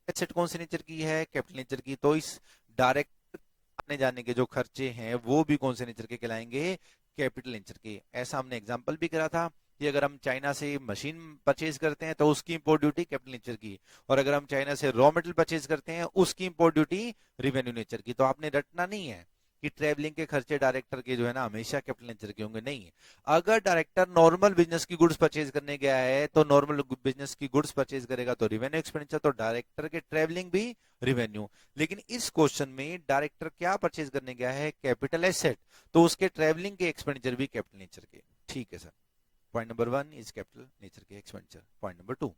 एसेट कौन से नेचर की है? कैपिटल नेचर की। तो इस डायरेक्ट आने जाने के जो खर्चे हैं वो भी कौन से नेचर के कहलाएंगे? कैपिटल नेचर के। ऐसा हमने एग्जांपल भी करा था कि अगर हम चाइना से मशीन परचेज करते हैं तो उसकी इंपोर्ट ड्यूटी कैपिटल नेचर की, और अगर हम चाइना से रॉ मटेरियल परचेज करते हैं उसकी इंपोर्ट ड्यूटी रिवेन्यू नेचर की। तो आपने रटना नहीं है कि ट्रेवलिंग के खर्चे डायरेक्टर के जो है ना हमेशा कैपिटल नेचर के होंगे, नहीं। अगर डायरेक्टर नॉर्मल बिजनेस की गुड्स परचेज करने गया है तो नॉर्मल बिजनेस की गुड्स परचेज करेगा तो रिवेन्यू एक्सपेंडिचर, तो डायरेक्टर के ट्रेवलिंग भी रिवेन्यू। लेकिन इस क्वेश्चन में डायरेक्टर क्या परचेज करने गया है? कैपिटल एसेट, तो उसके ट्रेवलिंग के एक्सपेंडिचर भी कैपिटल नेचर के। ठीक है sir. Point number 1 is capital nature के expenditure. Point number 2,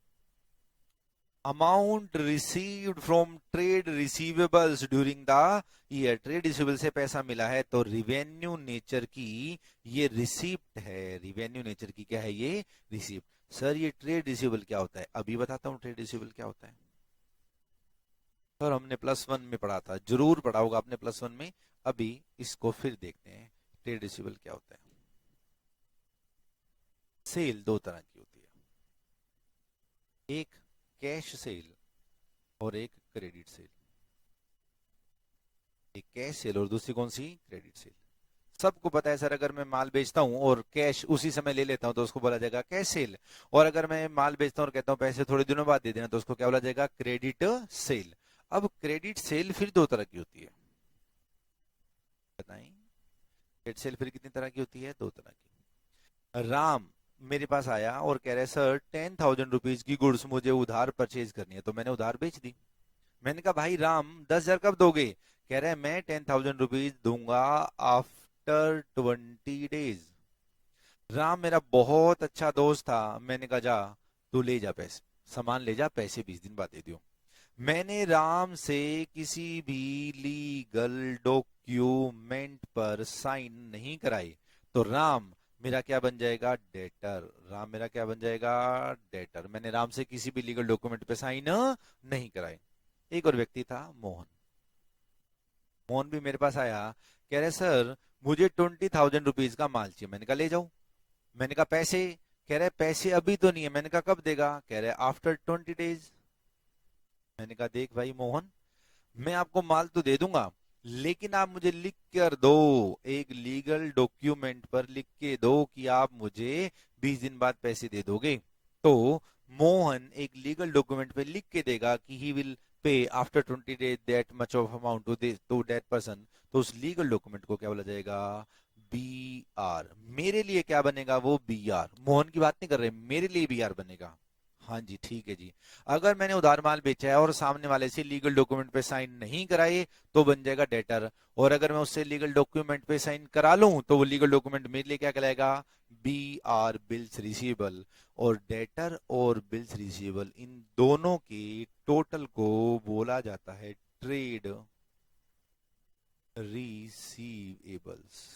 amount received from trade receivables during the year, trade receivable से पैसा मिला है तो रिवेन्यू नेचर की ये रिसीप्ट है। रिवेन्यू नेचर की क्या है? ये रिसीप्ट। सर ये ट्रेड रिसीवेबल क्या होता है? अभी बताता हूं ट्रेड रिसीवेबल क्या होता है। सर हमने +1 में पढ़ा था, जरूर पढ़ा होगा आपने +1 में। अभी इसको फिर देखते हैं, ट्रेड रिसीवेबल क्या होता है। सेल दो तरह की होती है, एक कैश सेल और एक क्रेडिट सेल। एक कैश सेल और दूसरी कौन सी? Credit sale. सबको पता है सर, अगर मैं माल बेचता हूं और कैश उसी समय ले लेता हूं तो उसको बोला जाएगा कैश सेल, और अगर मैं माल बेचता हूं और कहता हूं पैसे थोड़े दिनों बाद दे देना तो उसको क्या बोला जाएगा? Credit sale. अब क्रेडिट सेल फिर दो तरह की होती है, बताएं क्रेडिट सेल फिर कितनी तरह की होती है? दो तरह की। राम मेरे पास आया और कह रहे सर 10,000 रुपीज की गुड्स मुझे उधार परचेज करनी है, तो मैंने उधार बेच दी। मैंने कहा भाई राम 10,000 कब दोगे? कह रहे हैं मैं 10,000 रुपीज दूंगा आफ्टर 20 डेज। राम मेरा बहुत अच्छा दोस्त था, मैंने कहा जा तू ले जा पैसे, सामान ले जा, पैसे 20 दिन बाद दे दियो। मैंने राम से किसी भी लीगल डॉक्यूमेंट पर साइन नहीं कराई, तो राम मेरा क्या बन जाएगा? डेटर। राम मेरा क्या बन जाएगा? डेटर। मैंने राम से किसी भी लीगल डॉक्यूमेंट पे साइन नहीं कराई। एक और व्यक्ति था मोहन, मोहन भी मेरे पास आया, कह रहे सर मुझे 20,000 रुपीज का माल चाहिए। मैंने कहा ले जाओ। मैंने कहा पैसे? कह रहे पैसे अभी तो नहीं है। मैंने कहा कब देगा? कह रहे आफ्टर 20 डेज। मैंने कहा देख भाई मोहन, मैं आपको माल तो दे दूंगा, लेकिन आप मुझे लिख कर दो, एक लीगल डॉक्यूमेंट पर लिख के दो कि आप मुझे 20 दिन बाद पैसे दे दोगे। तो मोहन एक लीगल डॉक्यूमेंट पे लिख के देगा कि he will pay after 20 days that much of amount to that person, तो उस लीगल डॉक्यूमेंट को क्या बोला जाएगा? BR। मेरे लिए क्या बनेगा? वो BR। मोहन की बात नहीं कर रहे, मेरे लिए BR बनेगा। हाँ जी, ठीक है जी। अगर मैंने उधार माल बेचा है और सामने वाले से लीगल डॉक्यूमेंट पे साइन नहीं कराए तो बन जाएगा डेटर, और अगर मैं उससे लीगल डॉक्यूमेंट पे साइन करा लूं तो वो लीगल डॉक्यूमेंट मेरे लिए क्या कहलाएगा, बी आर बिल्स रिसीवेबल। और डेटर और बिल्स रिसीवेबल इन दोनों के टोटल को बोला जाता है ट्रेड रिसीवेबल्स।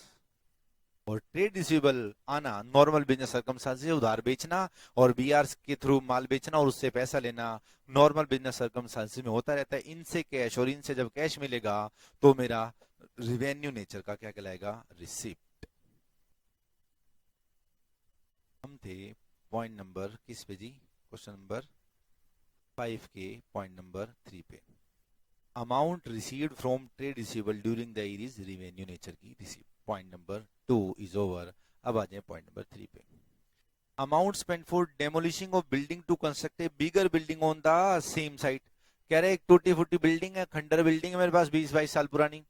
और ट्रेड रिसीवेबल आना नॉर्मल बिजनेस सर्कमस्टांसेस, उधार बेचना और बीआर के थ्रू माल बेचना और उससे पैसा लेना नॉर्मल बिजनेस सर्कमस्टांसेस में होता रहता है। इनसे कैश, और इनसे जब कैश मिलेगा तो मेरा रिवेन्यू नेचर का क्या कहलाएगा, रिसिप्ट। हम थे पॉइंट नंबर किस पे जी, क्वेश्चन नंबर 5 के पॉइंट नंबर 3 पे। Amount received from trade receivable during the year is revenue nature की receipt. Point number 2 is over. अब आ जाए पॉइंट नंबर 3 पे। Amount spend for demolishing of building to construct a bigger building on the same site. कह रहे एक टूटी फूटी बिल्डिंग है, खंडर बिल्डिंग है मेरे पास 20-22 साल पुरानी।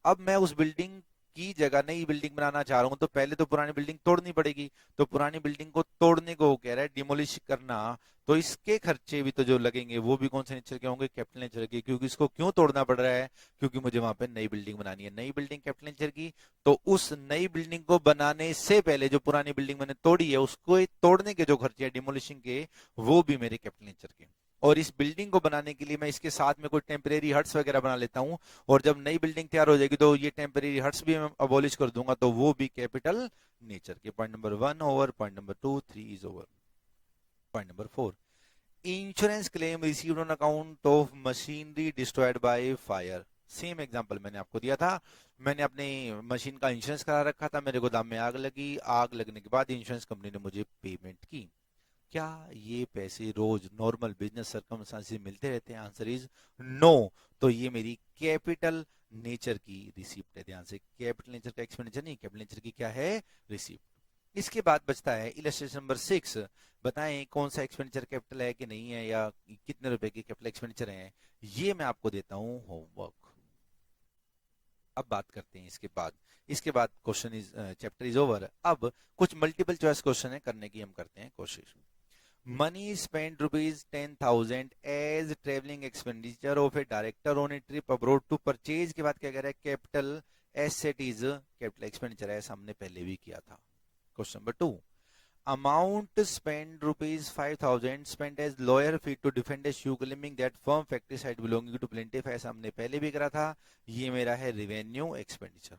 अब मैं उस बिल्डिंग की जगह नई बिल्डिंग बनाना चाह रहा हूं तो पहले तो पुरानी बिल्डिंग तोड़नी पड़ेगी। तो पुरानी बिल्डिंग को तोड़ने को कह रहा है डिमोलिश करना। तो इसके खर्चे भी तो जो लगेंगे वो भी कौन से नेचर के होंगे, कैपिटल नेचर के। क्योंकि इसको क्यों तोड़ना पड़ रहा है, क्योंकि मुझे वहां पे नई बिल्डिंग बनानी है। नई बिल्डिंग कैपिटल नेचर की, तो उस नई बिल्डिंग को बनाने से पहले जो पुरानी बिल्डिंग मैंने तोड़ी है उसको तोड़ने के जो खर्चे हैं डिमोलिशिंग के, वो भी मेरे कैपिटल नेचर के। और इस बिल्डिंग को बनाने के लिए मैं इसके साथ में कोई टेम्परेरी हट्स वगैरह बना लेता हूं, और जब नई बिल्डिंग तैयार हो जाएगी तो ये टेम्परेरी हट्स भी मैं अबॉलिश कर दूंगा, तो वो भी कैपिटल नेचर के। Point number 1 over, point number 2 3 is over. Point number 4, insurance claim received on account of machinery destroyed by fire. Same example मैंने आपको दिया था। मैंने अपनी मशीन का इंश्योरेंस करा रखा था, मेरे गोदाम में आग लगी, आग लगने के बाद इंश्योरेंस कंपनी ने मुझे पेमेंट की। क्या ये पैसे रोज नॉर्मल बिजनेस सर्कमस्टांसेस मिलते रहते हैं, आंसर इज नो। तो ये मेरी कैपिटल नेचर की रिसिप्ट है। ध्यान से, कैपिटल नेचर का एक्सपेंडिचर नहीं, कैपिटल नेचर की क्या है, रिसिप्ट। इसके बाद बचता है इलस्ट्रेशन नंबर 6। बताएं कौन सा एक्सपेंडिचर कैपिटल है कि नहीं है, या कितने रुपए के कैपिटल एक्सपेंडिचर हैं। ये मैं आपको देता हूं होमवर्क। अब बात करते हैं इसके बाद question is chapter is over. अब कुछ मल्टीपल चॉइस क्वेश्चन है, करने की हम करते हैं कोशिश। Money spend ₹10,000 as travelling expenditure of a director on a trip abroad to purchase. के बाद क्या कह रहा है, capital asset is capital expenditure है, हमने पहले भी किया था। Question number 2, amount spend ₹5,000 spend as lawyer fee to defend a suit claiming that firm factory site belonging to plaintiff, ऐसा हमने पहले भी करा था। ये मेरा है रिवेन्यू एक्सपेंडिचर।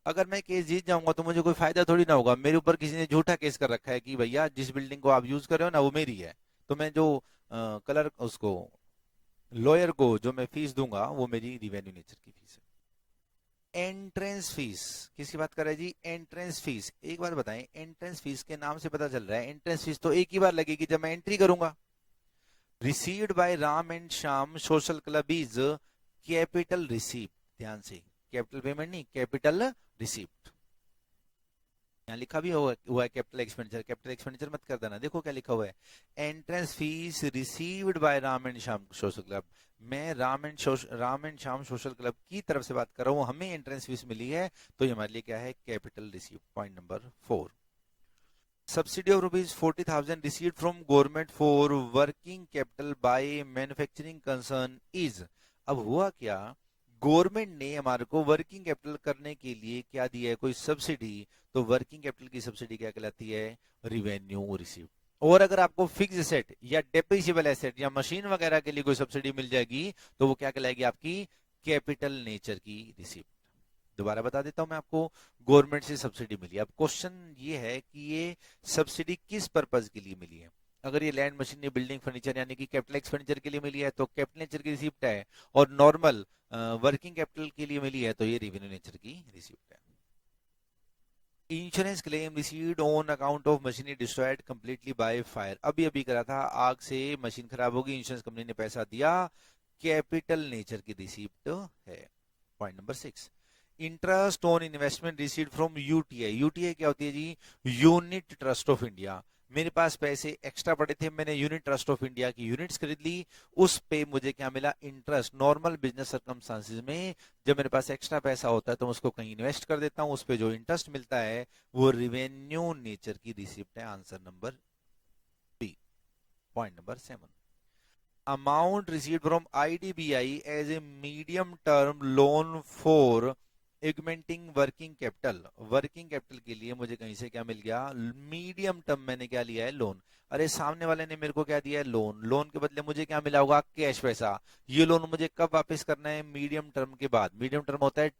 अगर मैं केस जीत जाऊंगा तो मुझे कोई फायदा थोड़ी ना होगा, मेरे ऊपर किसी ने झूठा केस कर रखा है कि भैया जिस बिल्डिंग को आप यूज कर रहे हो ना वो मेरी है। तो मैं जो कलर उसको लॉयर को जो मैं फीस दूंगा वो मेरी रिवेन्यू नेचर की फीस है। एंट्रेंस फीस, किसकी बात कर रहे हैं जी, एंट्रेंस फीस। एक बार बताएं, एंट्रेंस फीस के नाम से पता चल रहा है एंट्रेंस फीस तो एक ही बार लगेगी जब मैं एंट्री करूंगा। Received by Ram and Shyam social club is capital receipt. ध्यान से, कैपिटल पेमेंट नहीं, कैपिटल रिसीप्ट। यहाँ लिखा भी हुआ है कैपिटल एक्सपेंडिचर, कैपिटल एक्सपेंडिचर मत कर देना। देखो क्या लिखा हुआ है, entrance fee received by Ram and Shyam social club. मैं Ram and Shyam social club की तरफ से बात कर रहा हूँ, हमें एंट्रेंस फीस मिली है, तो ये हमारे लिए क्या है, capital received. Point number 4, subsidy of ₹40,000 received from government for working capital by manufacturing concern is. अब हुआ क्या, गवर्नमेंट ने हमारे को वर्किंग कैपिटल करने के लिए क्या दिया है, कोई सब्सिडी। तो वर्किंग कैपिटल की सब्सिडी क्या कहलाती है, रिवेन्यू रिसीव्ड। और अगर आपको फिक्स एसेट या डेप्रिसिएबल एसेट या मशीन वगैरह के लिए कोई सब्सिडी मिल जाएगी तो वो क्या कहलाएगी, आपकी कैपिटल नेचर की रिसीप्ट। दोबारा बता देता हूं मैं आपको, गवर्नमेंट से सब्सिडी मिली। अब क्वेश्चन ये है कि ये सब्सिडी किस पर्पज के लिए मिली है। अगर ये लैंड मशीनरी बिल्डिंग फर्नीचर यानी कि कैपिटल एक्सपेंडिचर के लिए मिली है तो कैपिटल नेचर की रिसिप्ट है, और नॉर्मल वर्किंग कैपिटल के लिए मिली है तो ये रेवेन्यू नेचर की रिसिप्ट है। Insurance claim received on account of machinery destroyed completely by fire. अभी अभी करा था, आग से मशीन खराब होगी, इंश्योरेंस कंपनी ने पैसा दिया, कैपिटल नेचर की रिसिप्ट है। Point number 6, interest on investment received from UTI. UTI क्या होती है जी, यूनिट ट्रस्ट ऑफ इंडिया। मेरे पास पैसे एक्स्ट्रा पड़े थे, मैंने यूनिट ट्रस्ट ऑफ इंडिया की यूनिट्स खरीद ली, उस पे मुझे क्या मिला, इंटरेस्ट। नॉर्मल बिजनेस सर्कमस्टांसेस में जब मेरे पास एक्स्ट्रा पैसा होता है तो मैं उसको कहीं इन्वेस्ट कर देता हूं, उस पे जो इंटरेस्ट मिलता है वो रिवेन्यू नेचर की रिसिप्ट है। Answer number B. Point number 7, amount received from IDBI as a medium term loan for augmenting working capital. Working capital के लिए मुझे कहीं से क्या मिल गया, मीडियम टर्म मैंने क्या लिया है, लोन। अरे सामने वाले ने मेरे को क्या दिया है, लोन। लोन के बदले मुझे क्या मिला होगा, कैश पैसा। ये लोन मुझे कब वापस करना है, मीडियम टर्म के बाद। मीडियम टर्म होता है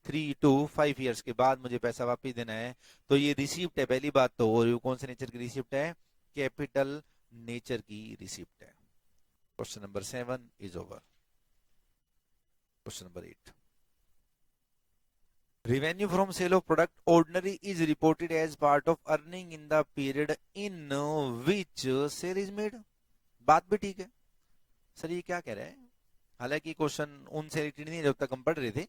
3 to 5 years के बाद मुझे पैसा वापस देना है। तो ये रिसिप्ट है पहली बात तो, और ये कौन से नेचर की रिसिप्ट है, कैपिटल नेचर की रिसिप्ट है। Question number 7 is over. Question number 8, revenue from sale of product ordinary is reported as part of earning in the period in which sale is made। बात भी ठीक है sir, ये क्या कह रहे हैं। हालांकि क्वेश्चन उनसे रिलेटेड नहीं जब तक हम पढ़ रहे थे,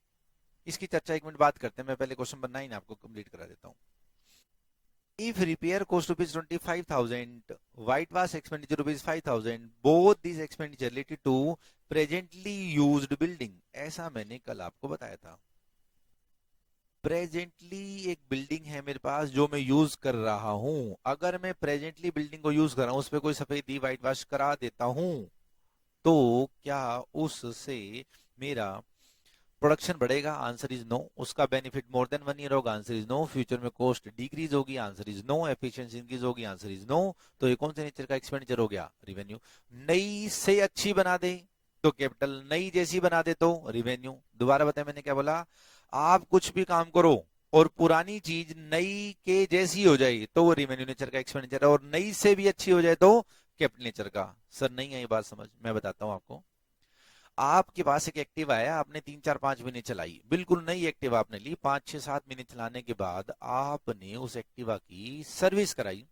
इसकी चर्चा एक मिनट बात करते हैं। मैं पहले क्वेश्चन नंबर 9 आपको कंप्लीट करा देता हूं। If repair cost rupees 25,000, white wash expenditure rupees 5,000, both these expenditure related to presently used building। ऐसा मैंने कल आपको बताया था। प्रेजेंटली एक बिल्डिंग है मेरे पास जो मैं यूज कर रहा हूं। अगर मैं प्रेजेंटली बिल्डिंग को यूज कर रहा हूं, उस पर कोई सफेदी व्हाइट वॉश करा देता हूं, तो क्या उससे मेरा प्रोडक्शन बढ़ेगा? Answer is no. उसका बेनिफिट मोर देन 1 ईयर होगा? Answer is no. फ्यूचर में कॉस्ट डिक्रीज होगी? Answer is no. Efficiency increase होगी? Answer is no. तो ये कौन से नेचर का एक्सपेंडिचर हो गया, रिवेन्यू। नई से अच्छी बना दे तो कैपिटल, नई जैसी बना दे तो रिवेन्यू। दोबारा बताए मैंने क्या बोला, आप कुछ भी काम करो और पुरानी चीज नई के जैसी हो जाए तो वो रिवेन्यू नेचर का एक्सपेंडिचर है, और नई से भी अच्छी हो जाए तो कैपिटल नेचर का। सर नहीं आई बात समझ, मैं बताता हूं आपको। आपके पास एक एक्टिवा है, आपने 3 4 5 महीने चलाई, बिल्कुल नई एक्टिवा आपने ली। 5 6 7 महीने चलाने के बाद आपने उस एक्टिवा की सर्विस कराई।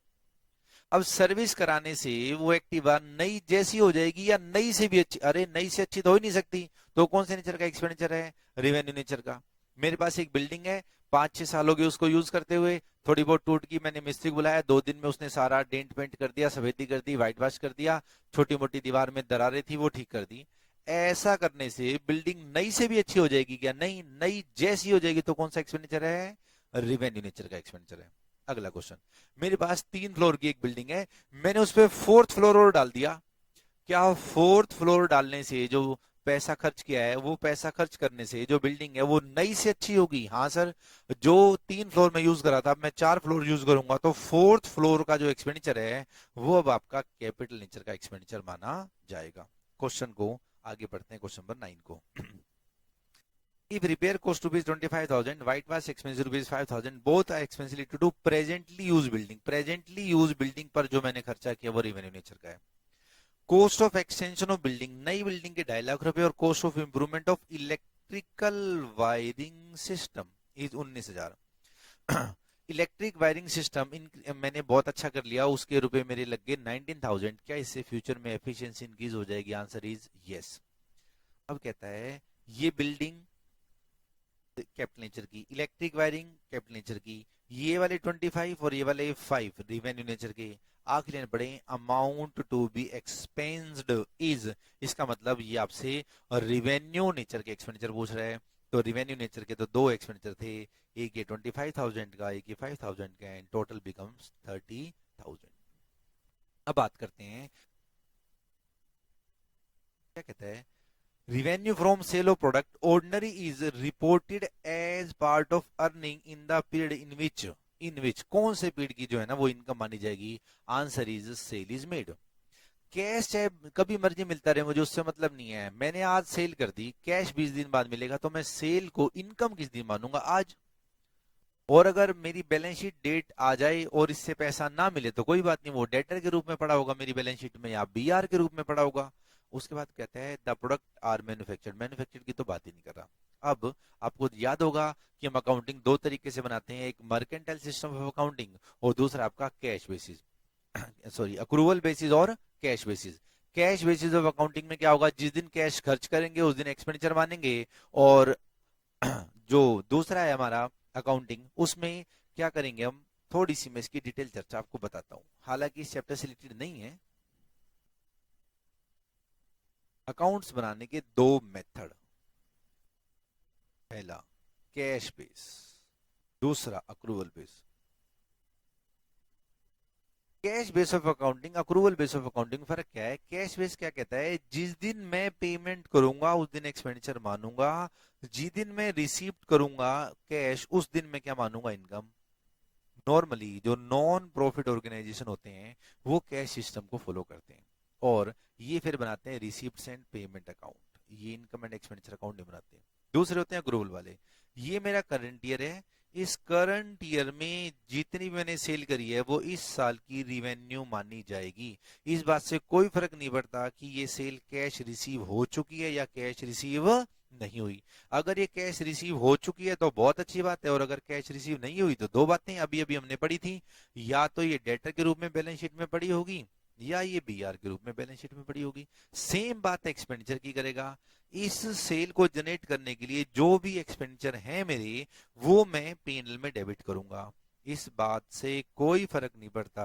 अब सर्विस कराने से वो एक्टिवा नई जैसी हो जाएगी या नई से भी अच्छी? अरे नई से अच्छी तो हो ही नहीं सकती। तो कौन से नेचर का एक्सपेंडिचर है, रिवेन्यू नेचर का। मेरे पास एक बिल्डिंग है, 5 6 साल हो गए उसको यूज करते हुए, थोड़ी बहुत टूट गई, मैंने मिस्त्री को बुलाया, 2 दिन में उसने सारा डेंट पेंट कर दिया, सफेदी कर दी, व्हाइट वॉश कर दिया, छोटी मोटी दीवार में दरारें थी वो ठीक कर दी। ऐसा करने से बिल्डिंग नई से भी अच्छी हो जाएगी क्या? नहीं, नई जैसी हो जाएगी। तो कौन सा एक्सपेंडिचर है, रिवेन्यू नेचर का एक्सपेंडिचर है। अगला क्वेश्चन, मेरे पास 3 फ्लोर की एक बिल्डिंग है, मैंने उस पर 4th फ्लोर और डाल दिया। क्या 4th फ्लोर डालने से जो पैसा खर्च किया है, वो पैसा खर्च करने से जो बिल्डिंग है वो नई से अच्छी होगी? हाँ सर। जो 3 फ्लोर में यूज करा था, मैं 4 फ्लोर यूज करूंगा, तो 4th फ्लोर का जो एक्सपेंडिचर है वो अब आपका कैपिटल नेचर का एक्सपेंडिचर माना जाएगा। क्वेश्चन को आगे बढ़ते हैं, क्वेश्चन नंबर 9 को। If repair cost rupees 25,000, whitewash expense rupees 5,000, both are expenses related to presently used building। presently used building पर जो मैंने खर्चा किया वो रेवेन्यू नेचर का है। Cost of extension of building, नई बिल्डिंग के 2.5 लाख रुपए, और cost of improvement of electrical wiring system is 19,000। Electric wiring system in मैंने बहुत अच्छा कर लिया, उसके रुपए मेरे लग गए 19,000। क्या इससे फ्यूचर में एफिशिएंसी इंक्रीज हो जाएगी? Answer is yes. अब कहता है ये बिल्डिंग कैपिटल नेचर की, इलेक्ट्रिक वायरिंग कैपिटल नेचर की, ये वाले 25 और ये वाले 5 रिवेन्यू नेचर के। आखिर लेने पड़े अमाउंट टू बी एक्सपेंस्ड इज, इसका मतलब ये आपसे रिवेन्यू नेचर के एक्सपेंडिचर पूछ रहा है। तो रिवेन्यू नेचर के तो 2 एक्सपेंडिचर थे, एक ये 25,000 का, एक ये 5,000 का, एंड टोटल बिकम्स 30,000। अब बात करते हैं, क्या कहता है, revenue from sale of product ordinary is reported as part of earning in the period in which कौन से पीरियड की जो है ना वो इनकम मानी जाएगी? Answer is sale is made. Cash चाहे कभी मर्जी मिलता रहे, मुझे उससे मतलब नहीं है। मैंने आज सेल कर दी, कैश 20 दिन बाद मिलेगा, तो मैं सेल को इनकम किस दिन मानूंगा? आज। और अगर मेरी बैलेंस शीट डेट आ जाए और इससे पैसा ना मिले तो कोई बात नहीं, वो डेटर के रूप में पड़ा होगा मेरी बैलेंस शीट में, या बीआर के रूप में पड़ा होगा। उसके बाद कहता है the product are manufactured, manufactured की तो बात ही नहीं कर रहा। अब आपको याद होगा कि हम अकाउंटिंग 2 तरीके से बनाते हैं, एक मर्केंटाइल सिस्टम ऑफ अकाउंटिंग और दूसरा आपका cash basis, sorry accrual basis और cash basis. Cash basis of accounting में क्या होगा, जिस दिन कैश खर्च करेंगे उस दिन एक्सपेंडिचर मानेंगे, और जो दूसरा है हमारा अकाउंटिंग, उसमें क्या करेंगे हम, थोड़ी सी मैं इसकी डिटेल चर्चा आपको बताता हूं, हालांकि इस चैप्टर से रिलेटेड नहीं है। अकाउंट्स बनाने के 2 मेथड, पहला कैश बेस, दूसरा accrual base. Cash base of accounting, accrual base of accounting फर्क क्या है? कैश बेस क्या कहता है, जिस दिन मैं पेमेंट करूंगा उस दिन एक्सपेंडिचर मानूंगा, जिस दिन मैं रिसीव करूंगा कैश उस दिन मैं क्या मानूंगा, इनकम। नॉर्मली जो नॉन प्रॉफिट ऑर्गेनाइजेशन होते हैं वो कैश सिस्टम को फॉलो करते हैं, और ये फिर बनाते हैं रिसीप्ट्स एंड पेमेंट अकाउंट, ये इनकम एंड एक्सपेंडिचर अकाउंट नहीं बनाते हैं। दूसरे होते हैं अक्रूवल वाले। ये मेरा करंट ईयर है, इस करंट ईयर में जितनी भी मैंने सेल करी है वो इस साल की रिवेन्यू मानी जाएगी। इस बात से कोई फर्क नहीं पड़ता कि ये सेल कैश रिसीव हो चुकी है या कैश रिसीव नहीं हुई। अगर ये कैश रिसीव हो चुकी है तो बहुत अच्छी बात है, और अगर कैश रिसीव नहीं हुई तो दो बातें अभी अभी हमने पढ़ी थी, या तो ये डेटर के रूप में बैलेंस शीट में पड़ी होगी या ये बीआर के रूप में बैलेंस शीट में पड़ी होगी। सेम बात एक्सपेंडिचर की करेगा। इस सेल को जनरेट करने के लिए जो भी एक्सपेंडिचर है मेरे, वो मैं पीएनएल में डेबिट करूंगा। इस बात से कोई फर्क नहीं पड़ता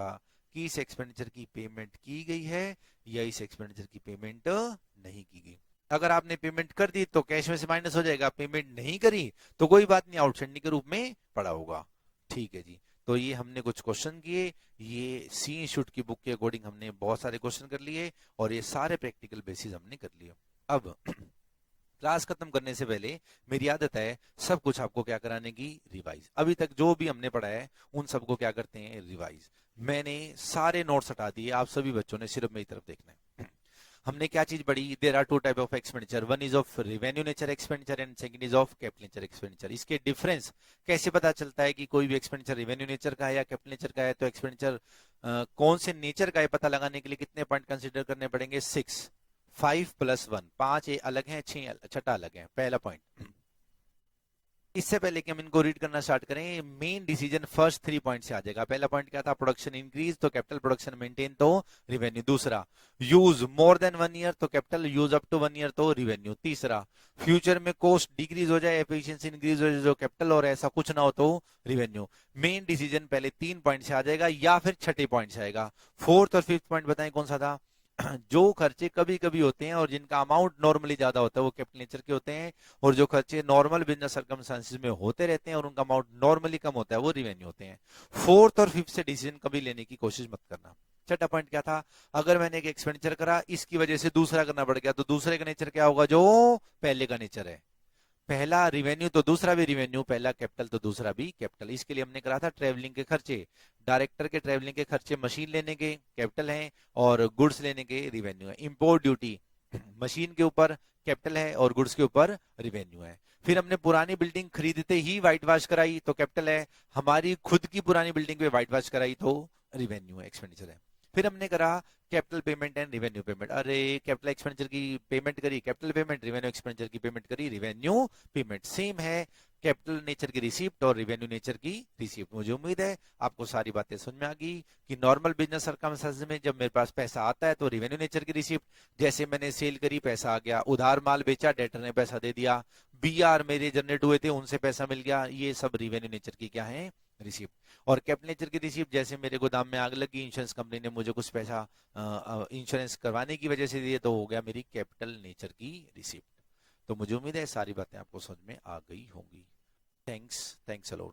कि इस एक्सपेंडिचर की पेमेंट की गई है या इस एक्सपेंडिचर की पेमेंट नहीं की गई। अगर आपने पेमेंट कर दी तो कैश में से माइनस हो जाएगा, पेमेंट नहीं करी तो कोई बात नहीं, आउटस्टैंडिंग के रूप में पड़ा होगा। ठीक है जी। तो ये हमने कुछ क्वेश्चन किए, ये सी इंस्टीट्यूट की बुक के अकॉर्डिंग हमने बहुत सारे क्वेश्चन कर लिए, और ये सारे प्रैक्टिकल बेसिस हमने कर लिए। अब क्लास खत्म करने से पहले मेरी आदत है सब कुछ आपको क्या कराने की, रिवाइज। अभी तक जो भी हमने पढ़ा है उन सबको क्या करते हैं, रिवाइज। मैंने सारे नोट्स हटा दिए, आप सभी बच्चों ने सिर्फ मेरी तरफ देखना है। हमने क्या चीज पढ़ी, there are two type of expenditure, one is of revenue nature expenditure and second is of capital nature expenditure. इसके डिफरेंस कैसे पता चलता है कि कोई भी एक्सपेंडिचर रेवेन्यू नेचर का है या कैपिटल नेचर का है, तो एक्सपेंडिचर कौन से नेचर का है पता लगाने के लिए कितने पॉइंट कंसिडर करने पड़ेंगे, 6, 5 + 1, 5 अलग है, 6 छठा अलग है। पहला पॉइंट, इससे पहले कि हम इनको रीड करना स्टार्ट करें, मेन डिसीजन फर्स्ट 3 पॉइंट से आ जाएगा। पहला पॉइंट क्या था, प्रोडक्शन इंक्रीज तो कैपिटल, प्रोडक्शन मेंटेन तो रिवेन्यू। दूसरा, यूज मोर देन 1 ईयर तो capital, use up to 1 year तो रिवेन्यू। तीसरा, फ्यूचर में कॉस्ट डिक्रीज हो जाए, एफिशिएंसी इंक्रीज हो जाए जो कैपिटल, और ऐसा कुछ ना हो तो रिवेन्यू। मेन डिसीजन पहले 3 पॉइंट से आ जाएगा या फिर छठे पॉइंट से आएगा। फोर्थ और फिफ्थ पॉइंट बताएं कौन सा था। जो खर्चे कभी कभी होते हैं और जिनका अमाउंट नॉर्मली ज्यादा होता है वो कैपिटल नेचर के होते हैं, और जो खर्चे नॉर्मल बिजनेस सर्कमस्टेंसेस में होते रहते हैं और उनका अमाउंट नॉर्मली कम होता है वो रिवेन्यू होते हैं। फोर्थ और फिफ्थ से डिसीजन कभी लेने की कोशिश मत करना। छठा पॉइंट क्या था, अगर मैंने एक एक्सपेंडिचर करा इसकी वजह से दूसरा करना पड़ गया तो दूसरे का नेचर क्या होगा, जो पहले का नेचर है। पहला रिवेन्यू तो दूसरा भी रिवेन्यू, पहला कैपिटल तो दूसरा भी कैपिटल। इसके लिए हमने करा था ट्रेवलिंग के खर्चे, डायरेक्टर के ट्रेवलिंग के खर्चे मशीन लेने के कैपिटल हैं और गुड्स लेने के रिवेन्यू है। इंपोर्ट ड्यूटी मशीन के ऊपर कैपिटल है और गुड्स के ऊपर रिवेन्यू है। फिर हमने पुरानी बिल्डिंग खरीदते ही व्हाइट वॉश कराई तो कैपिटल है, हमारी खुद की पुरानी बिल्डिंग पे व्हाइट वॉश कराई तो रिवेन्यू है, एक्सपेंडिचर है। फिर हमने करा capital payment and revenue payment, अरे कैपिटल एक्सपेंडिचर की पेमेंट करी कैपिटल पेमेंट, रिवेन्यू एक्सपेंडिचर की पेमेंट करी रिवेन्यू पेमेंट। सेम है कैपिटल नेचर की रिसीप्ट और रिवेन्यू नेचर की रिसीप्ट। मुझे उम्मीद है आपको सारी बातें समझ में आ गई कि नॉर्मल बिजनेस सर्कमस्टेंसेस में जब मेरे पास पैसा आता है तो रिवेन्यू नेचर की रिसीप्ट, जैसे मैंने सेल करी पैसा आ गया, उधार माल बेचा डेटर ने पैसा दे दिया, बीआर मेरे जनरेट हुए थे उनसे पैसा मिल गया, ये सब रिवेन्यू नेचर की क्या है, रिसीप्ट। और कैपिटल नेचर की रिसीप्ट, जैसे मेरे गोदाम में आग लगी, इंश्योरेंस कंपनी ने मुझे कुछ पैसा इंश्योरेंस करवाने की वजह से दिए तो हो गया मेरी कैपिटल नेचर की रिसीप्ट। तो मुझे उम्मीद है सारी बातें आपको समझ में आ गई होंगी। Thanks a lot.